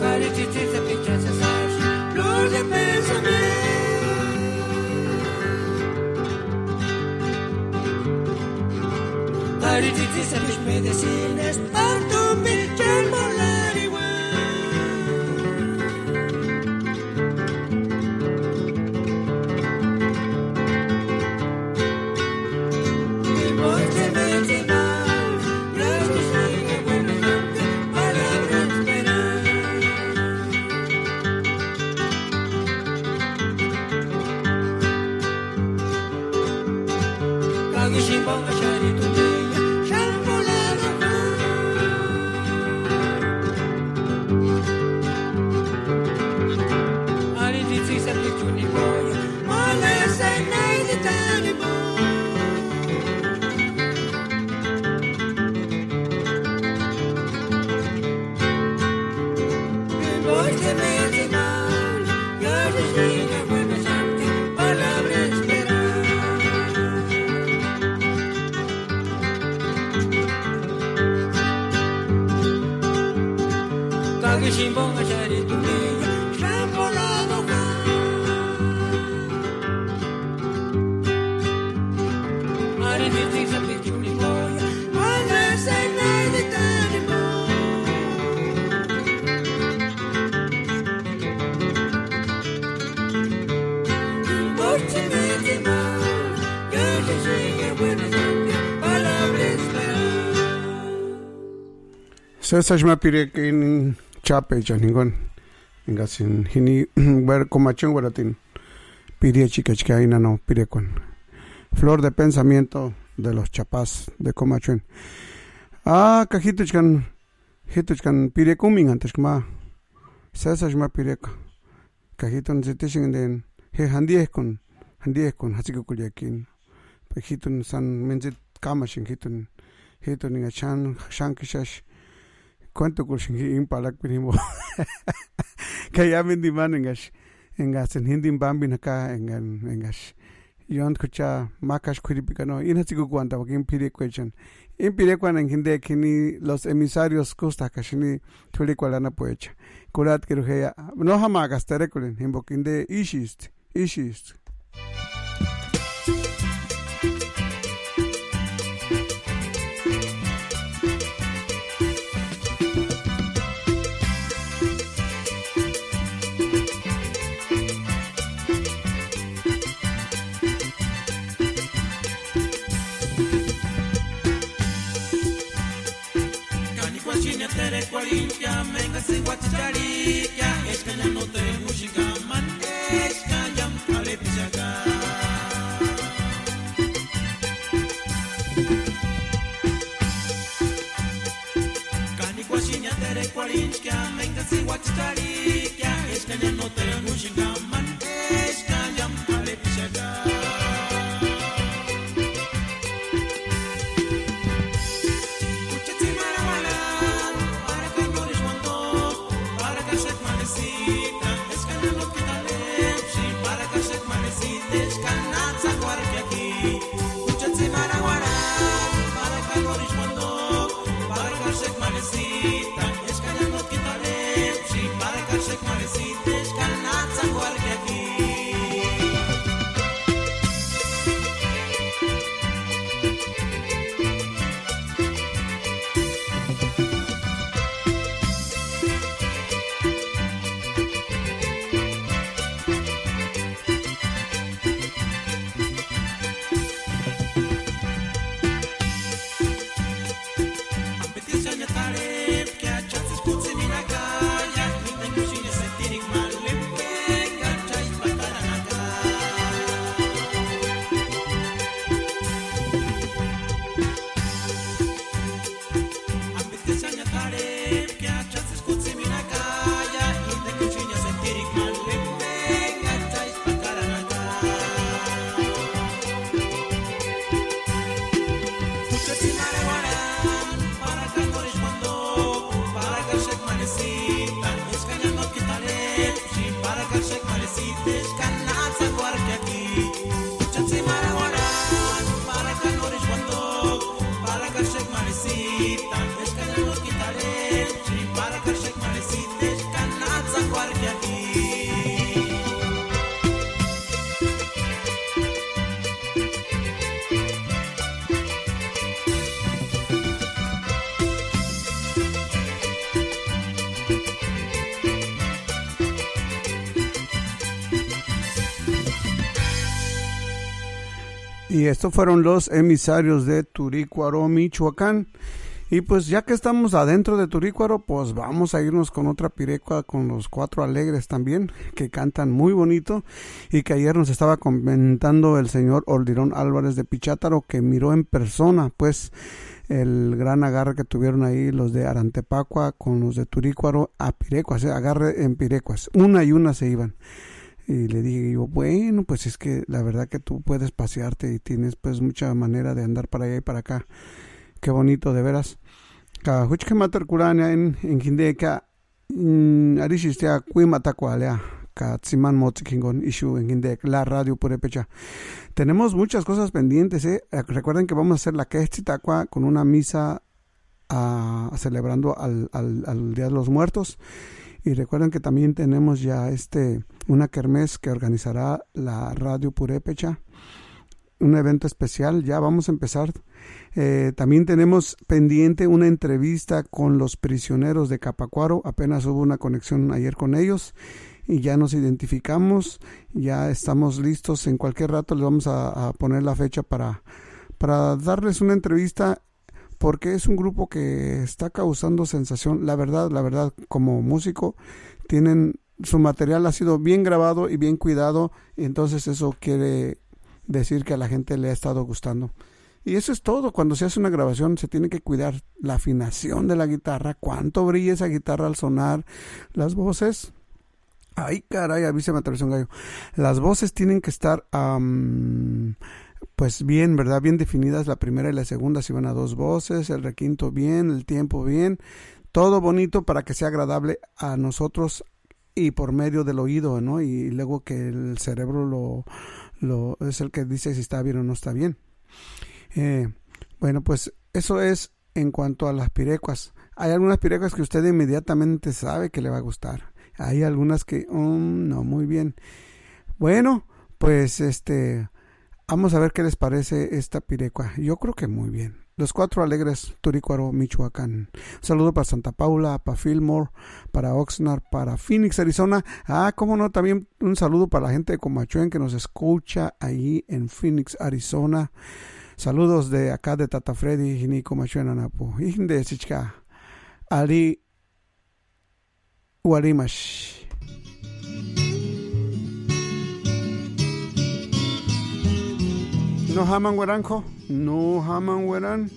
Carititi se picha cesashi, flor de pensamiento. Carititi se mis medicinas, tanto me echan volar igual. Mi voz se me hace mal, ya se sigue buena gente, palabra esperar. Kagishimbang ashari tumiya, siyang volado ka. Arititi sa pichuni boya, malasay na ititani mo. Mi voz se me hace mal, ya se sigue buena gente, palabra esperar. Kagishimbang ashari tumiya, siyang volado ka. Arititi sa pichuni boya, malasay na ititani mo. Mi voz se me hace mal, ya se sigue buena gente, palabra esperar. Sesa shma pire kin chape chaningon ingasin hini ver comachon waratin pire chica chica ina no pire con flor de pensamiento de los chapás de comachon. Hituchkan pire kuming antes kma sesa shma pire kahiton sitishin den he handie con hasiko kulyakin hiton san menjit kamashin hiton inga chan shankishash cuánto kursin impalak pinimo kaya min diman engas en hindi bambin acá engas yon kucha makas kuripikano inhatiku cuanta wakin pire question impire kwan en hindi kini los emisarios kusta kashini tuli kwalana poecha kurat kiruheya no hamagas terekulin himbokinde ishist Tere kwalimpia menga se wacharikia eskanya no te música man eskanya ale pichaga Kani kwashinya tere kwalimpia menga se wacharikia eskanya no te música man eskanya ale pichaga Y estos fueron los emisarios de Turícuaro, Michoacán. Y pues ya que estamos adentro de Turícuaro, pues vamos a irnos con otra pirecua con los Cuatro Alegres también, que cantan muy bonito y que ayer nos estaba comentando el señor Oldirón Álvarez de Pichátaro, que miró en persona pues el gran agarre que tuvieron ahí los de Arantepacua con los de Turícuaro a pirecuas, agarre en pirecuas, una y una se iban. Y le dije yo, bueno, pues es que la verdad que tú puedes pasearte y tienes pues mucha manera de andar para allá y para acá. Qué bonito, de veras. Ka huchke mater kurania en Hindeca arishistea cuimatacualea ka tsiman motzikingon ishu en Hindeca, la radio purépecha. Tenemos muchas cosas pendientes, Recuerden que vamos a hacer la quechitacua con una misa celebrando al Día de los Muertos. Y recuerden que también tenemos ya una kermés que organizará la Radio Purépecha, un evento especial, ya vamos a empezar. También tenemos pendiente una entrevista con los prisioneros de Capacuaro, apenas hubo una conexión ayer con ellos y ya nos identificamos, ya estamos listos, en cualquier rato les vamos a poner la fecha para darles una entrevista, porque es un grupo que está causando sensación. La verdad, como músico, su material ha sido bien grabado y bien cuidado, y entonces eso quiere decir que a la gente le ha estado gustando. Y eso es todo. Cuando se hace una grabación se tiene que cuidar la afinación de la guitarra, cuánto brilla esa guitarra al sonar, las voces. Ay, caray, a mí se me atravesó un gallo. Las voces tienen que estar pues bien, ¿verdad? Bien definidas, la primera y la segunda si van a dos voces, el requinto bien, el tiempo bien, todo bonito para que sea agradable a nosotros y por medio del oído, ¿no? Y luego que el cerebro lo es el que dice si está bien o no está bien. Bueno, pues eso es en cuanto a las pirecuas. Hay algunas pirecuas que usted inmediatamente sabe que le va a gustar. Hay algunas que no, muy bien. Bueno, pues vamos a ver qué les parece esta pirecua. Yo creo que muy bien. Los Cuatro Alegres, Turícuaro, Michoacán. Un saludo para Santa Paula, para Fillmore, para Oxnard, para Phoenix, Arizona. Cómo no, también un saludo para la gente de Comachuén que nos escucha ahí en Phoenix, Arizona. Saludos de acá de Tata Freddy, ni Comachuén, Anapu. Y de Sichka, Ali Warimash. No haman weranjo, no haman weran.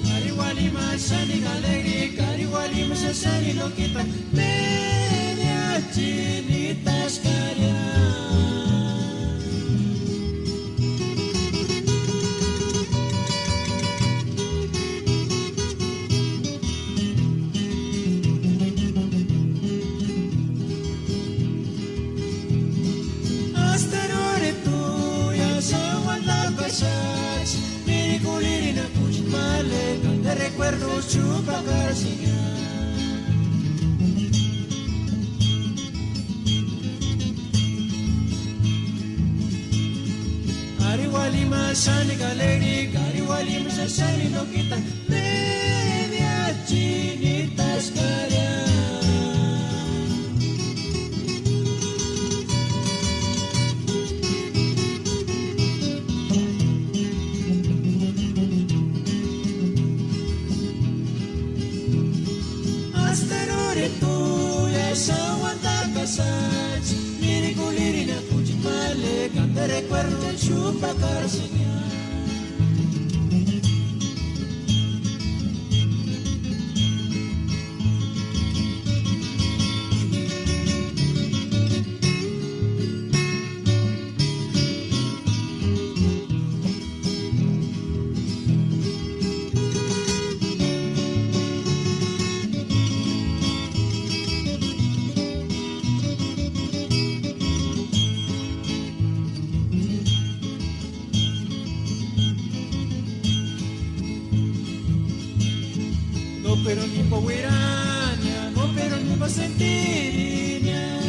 Carihualima, Sani Galegri, Carihualima, Sani Loquita, media chinitas caria. Recuerdos chupacarciña. Carihualima, Sani Galegri, Carihualima, Sani Loquita, media chinitas caria. Recuerdo el chupacarciña. no pero ni pa' huiraña, no pero ni pa' sentiría.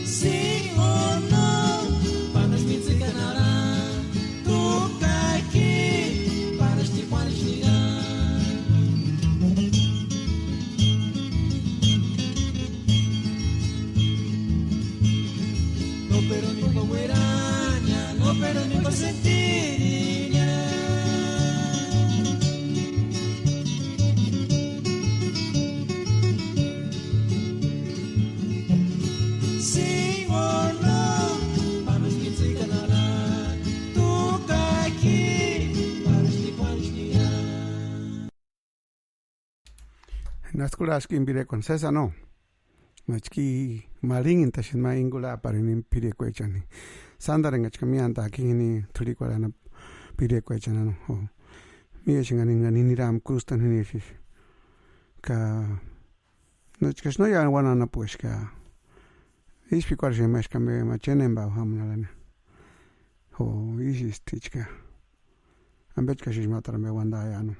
Sí o no, para nos canará, toca aquí, para estimar no pero ni pa' huiraña, no pero ni pa' sentiría. Sí o no, para nos canará, toca aquí, para estimar Naskulas kimbire con César no. Machki maring intashin ma ingula parin pire kwechani. Sandaring achkamianta kini tuli kwala na pire kwechana no. Ho. Mie chingani ngani ram kustan hinishish. Ka nochkas no ya wana na pues ka. Ispi kwarshe meshkambe machenen ba hamnalane. Ho isi stichka. Ambechka shish matarame wanda ya no.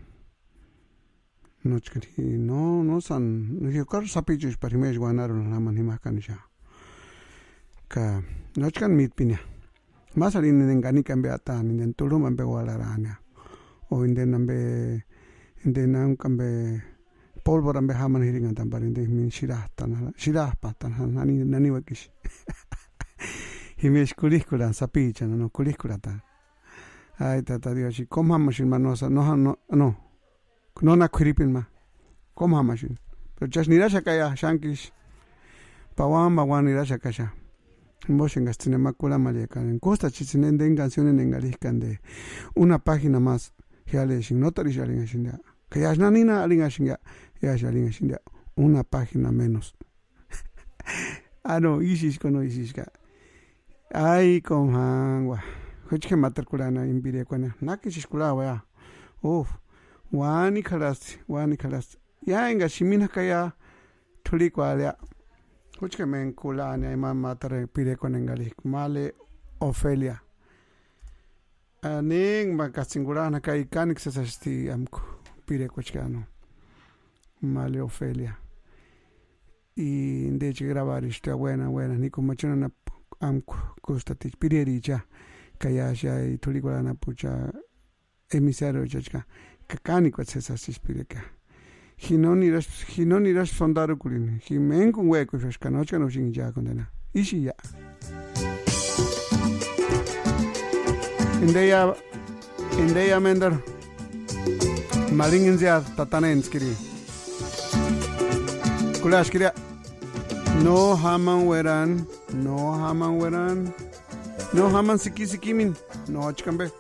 Nochkari no san yo kar sapichus parimesh guanaron la manimakanisha ka nochkan mitpinya masalin nengani kambeata nin tulum ambe walarania o inden ambe inden kambe polvor ambe haman hiringan tamparin de min shirah patan nani wakish himesh kulikula sapicha no kulikulata ay tata dioshi komhamashin manosa no na kuripin ma kom hamashin pero chas nirasha kaya shankish pawan nirasha kasha moshen gastine makula maleka en costa chichinen den canciones en galiscan de una página más hiale shin notari shalinga shinda kaya nanina alinga shinga ya shalinga shinda una página menos no isis kono isiska ay kom hangwa hochke matarkulana imbire kwana nakish kulawa ya wani kalas ya inga shimina kaya tuli kwalya kuchke men kula ani ma matare pire con engali male Ofelia aning makasingurana kai kanik sasasti amku pire kuchkano male Ofelia y de grabar esta buena ni como chona amku kustati pire richa kaya sha y tuli kwalana pucha emisario chachka kakani kwa sesa sispireka hinoniras sondaru kulin himen kun hueco shkanochka no shin ya condena ishi ya indeya mender malingen zia tatanenskiri kulashkiri no haman weran no haman sikimin no chkambe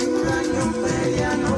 Engaño feria no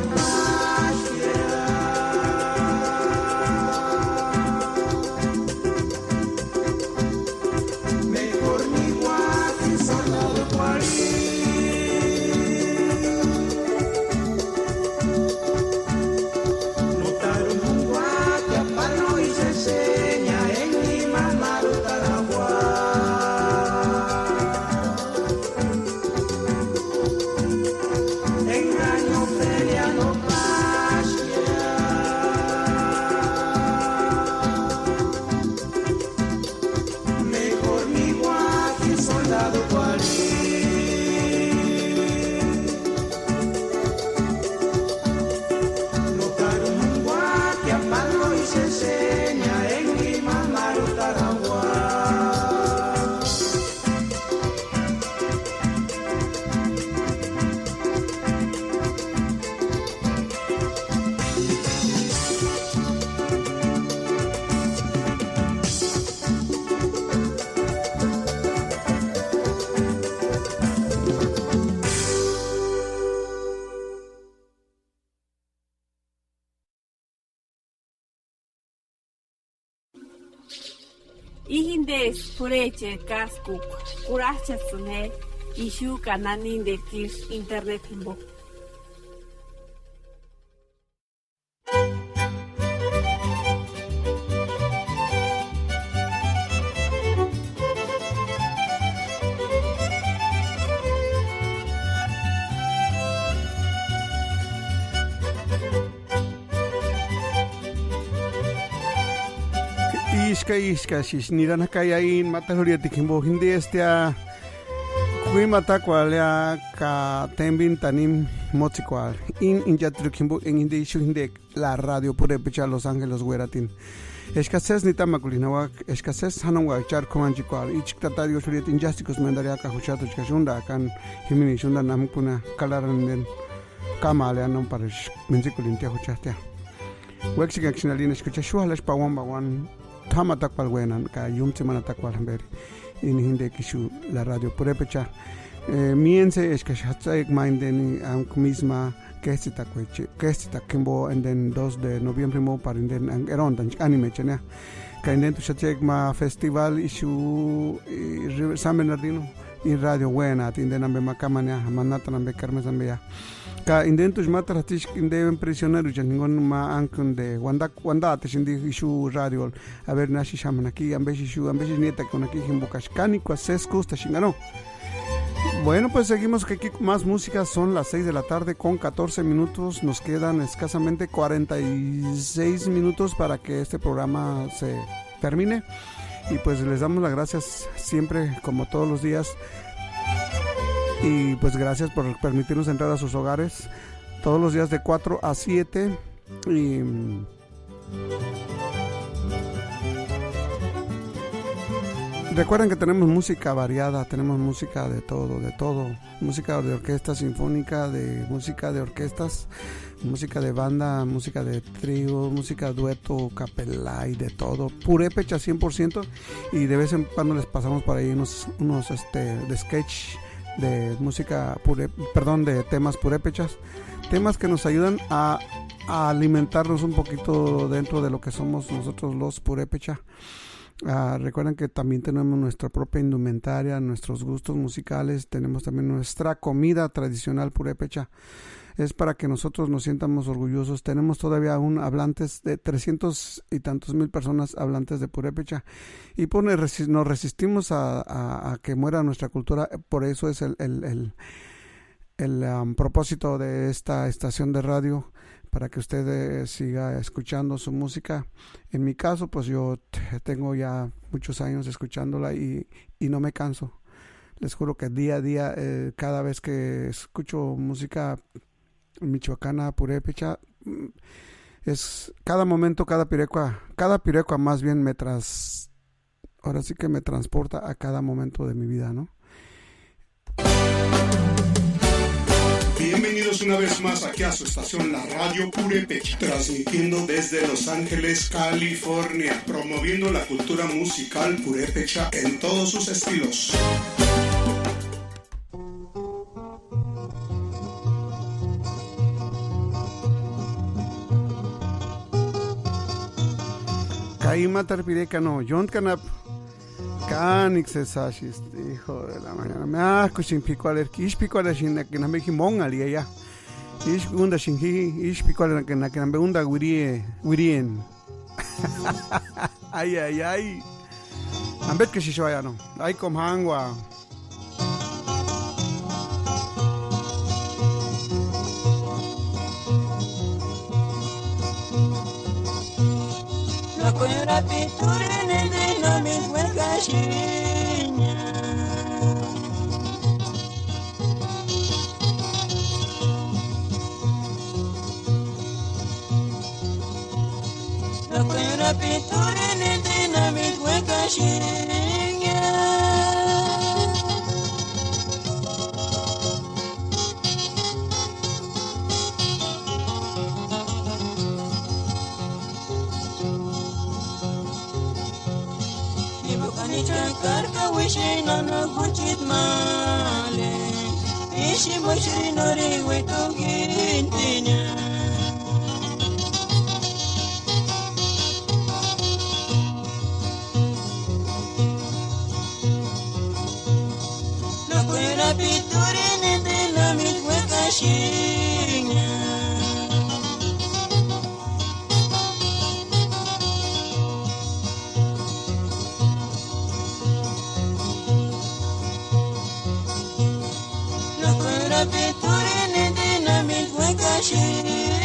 se enseña en Lima, Marutaragua. Ihindes pureche kaskuk kurachasune ishu kananin de kish internet himbo. Iska nirana kayain matahuria tikimbo hindi estia kuimata kwalya ka tembin tanim mochikwal in injatru kimbo en hindi ishu hindi la radio Purépecha Los Ángeles Hueratin escasez ni tamakulinawa escasez hanongwa char komanchikwal ichiktatario shuriet injusticos mandaria ka huchato chkashunda kan himini shunda namkuna kalaran den kamale anon parish menzikulin tia huchatia wexik actionalin escucha shuhalash pawan Tama takwal wenan ka yumtsi mana takwal hamberi in hindi kishu la radio Purépecha miense es que hatsaik mindeni am misma kestita kimbo en den 2 de noviembre mo parin den eron dan anime chena ka en den hatsaik ma festival ishu San Bernardino in radio buena tinden ambe makamania manata ambe karmes ambe ya ka indentus matratish indeben prisionero jangon ma ankun de wanda tishindi ishu radio a ver nashi shaman aquí ambe nieta con aquí jimbukashkani kwases kusta shingano. Bueno, pues seguimos que aquí más música, son las 6 de la tarde con 14 minutos, nos quedan escasamente 46 minutos para que este programa se termine y pues les damos las gracias siempre como todos los días. Y pues gracias por permitirnos entrar a sus hogares todos los días de 4 a 7 y recuerden que tenemos música variada, tenemos música de todo, música de orquesta sinfónica, de música de orquestas, música de banda, música de trío, música dueto, capela y de todo, Purépecha 100% y de vez en cuando les pasamos por ahí unos de sketch de música de temas purépechas, temas que nos ayudan a alimentarnos un poquito dentro de lo que somos nosotros los Purépecha. Recuerden que también tenemos nuestra propia indumentaria, nuestros gustos musicales, tenemos también nuestra comida tradicional Purépecha. Es para que nosotros nos sientamos orgullosos. Tenemos todavía aún hablantes de 300 y tantos mil personas hablantes de Purépecha y pues nos resistimos a que muera nuestra cultura. Por eso es el propósito de esta estación de radio, para que usted siga escuchando su música. En mi caso, pues yo tengo ya muchos años escuchándola y no me canso. Les juro que día a día, cada vez que escucho música michoacana, Purépecha, es cada momento, cada pirecua más bien ahora sí que me transporta a cada momento de mi vida, ¿no? Bienvenidos una vez más aquí a su estación, la Radio Purépecha, transmitiendo desde Los Ángeles, California, promoviendo la cultura musical purépecha en todos sus estilos. Caima tarpireca no, John Canap, Canix Sashis, hijo de la mañana. Me escuchin pico alerki, ish pico alerkin, que no me jimón alia ya. Ish gunda shingi, ish pico alerkin, que no me gunda wirien. Ay. Ambet que si vaya no, ay com hangwa. La coñora pintura en el de no me encuentra chiña. La coñora kuera pitore ne dinamit weka shinya. Ibu kani cakar kawishi nana kucit male. Ishi bashri nori wetu gintinya. Nakuera pituri nende namit weka shinya. Nakuera pituri nende namit weka shinya.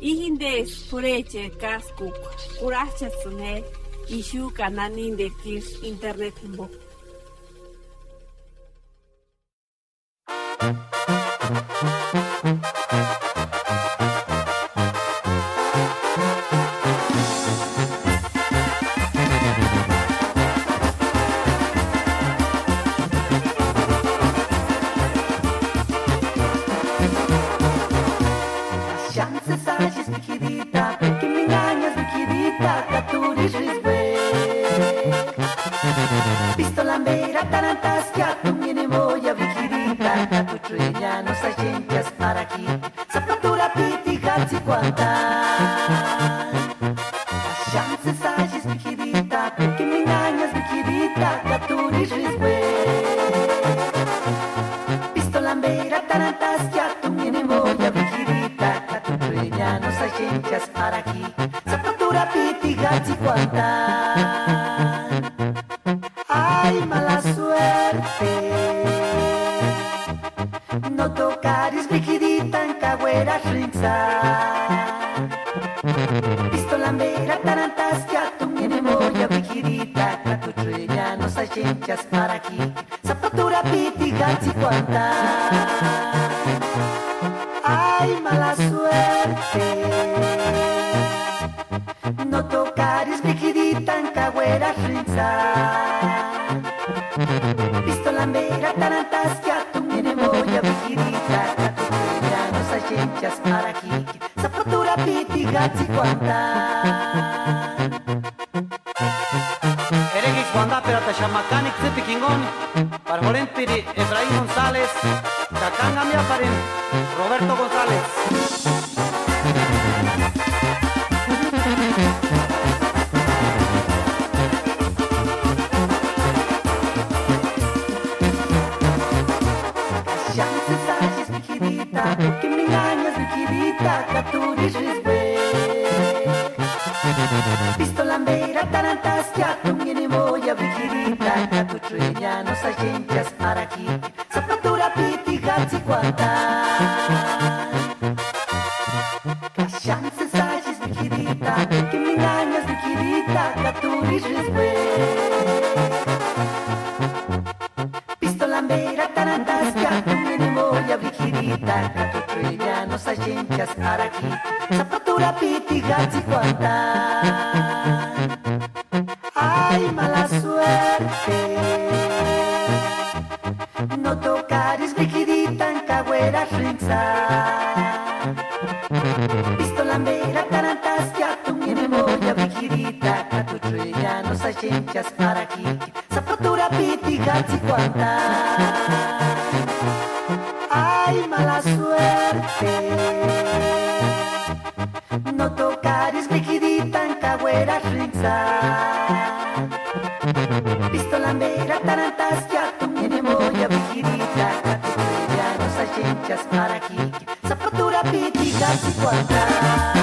Ihindes pureche kaskuk kurachasune ishu kananin de kirs internet himbo. Pistolambeira, tarantas, que a tu mine moya, vigirita, a tu trilla, nos agencias para aquí, zapatura pitiga. gati quanta. Chance sagis bichirita, porque me engañas bichirita, que tú risriswe. Pistolambeira tarantas que a tu me voy bichirita, que tu treña nos agencias para aquí. Zapatura piti gati quanta. Ay, mala suerte. No tocaris bichirita en cagüera rinza. Pistolambera tarantas que a tu me voy bichirita, que tu treña nos agencias para aquí. Zapatura piti gati quanta. Ay, mala suerte. No tocaris bichirita en cagüera rinza. Pistolambera tarantas que a tu me voy bichirita, que tu treña nos agencias para aquí. Zapatura piti gati quanta. Eregis Wanda pero te chamacanik zipi kingoni. Parjolen piri Efraín González. Cacanga mi aparin Roberto González. Chance sagis bichirita, porque me engañas bichirita, que tú risriswe. Pistolambera tarantas que a tu me voy bichirita, que tu treña nos agencias para aquí. Zapatura piti gati quanta. Chance sagis bichirita, porque me engañas bichirita, que tú risriswe. Pistolambera tarantas que a tu me voy bichirita, que tu treña nos agencias para aquí. Zapatura piti gati quanta. Ay, mala suerte. No tocaris bichirita en cagüera rinza. Pistolambera tarantas que a tu me voy bichirita, que tu treña nos agencias para aquí. Zapatura piti gati quanta. Ay, mala suerte. No tocaris bichirita en cagüera rinza. Pistolambera tarantas que a tu me voy bichirita, que tu treña nos agencias para aquí. Zapatura piti gati quanta.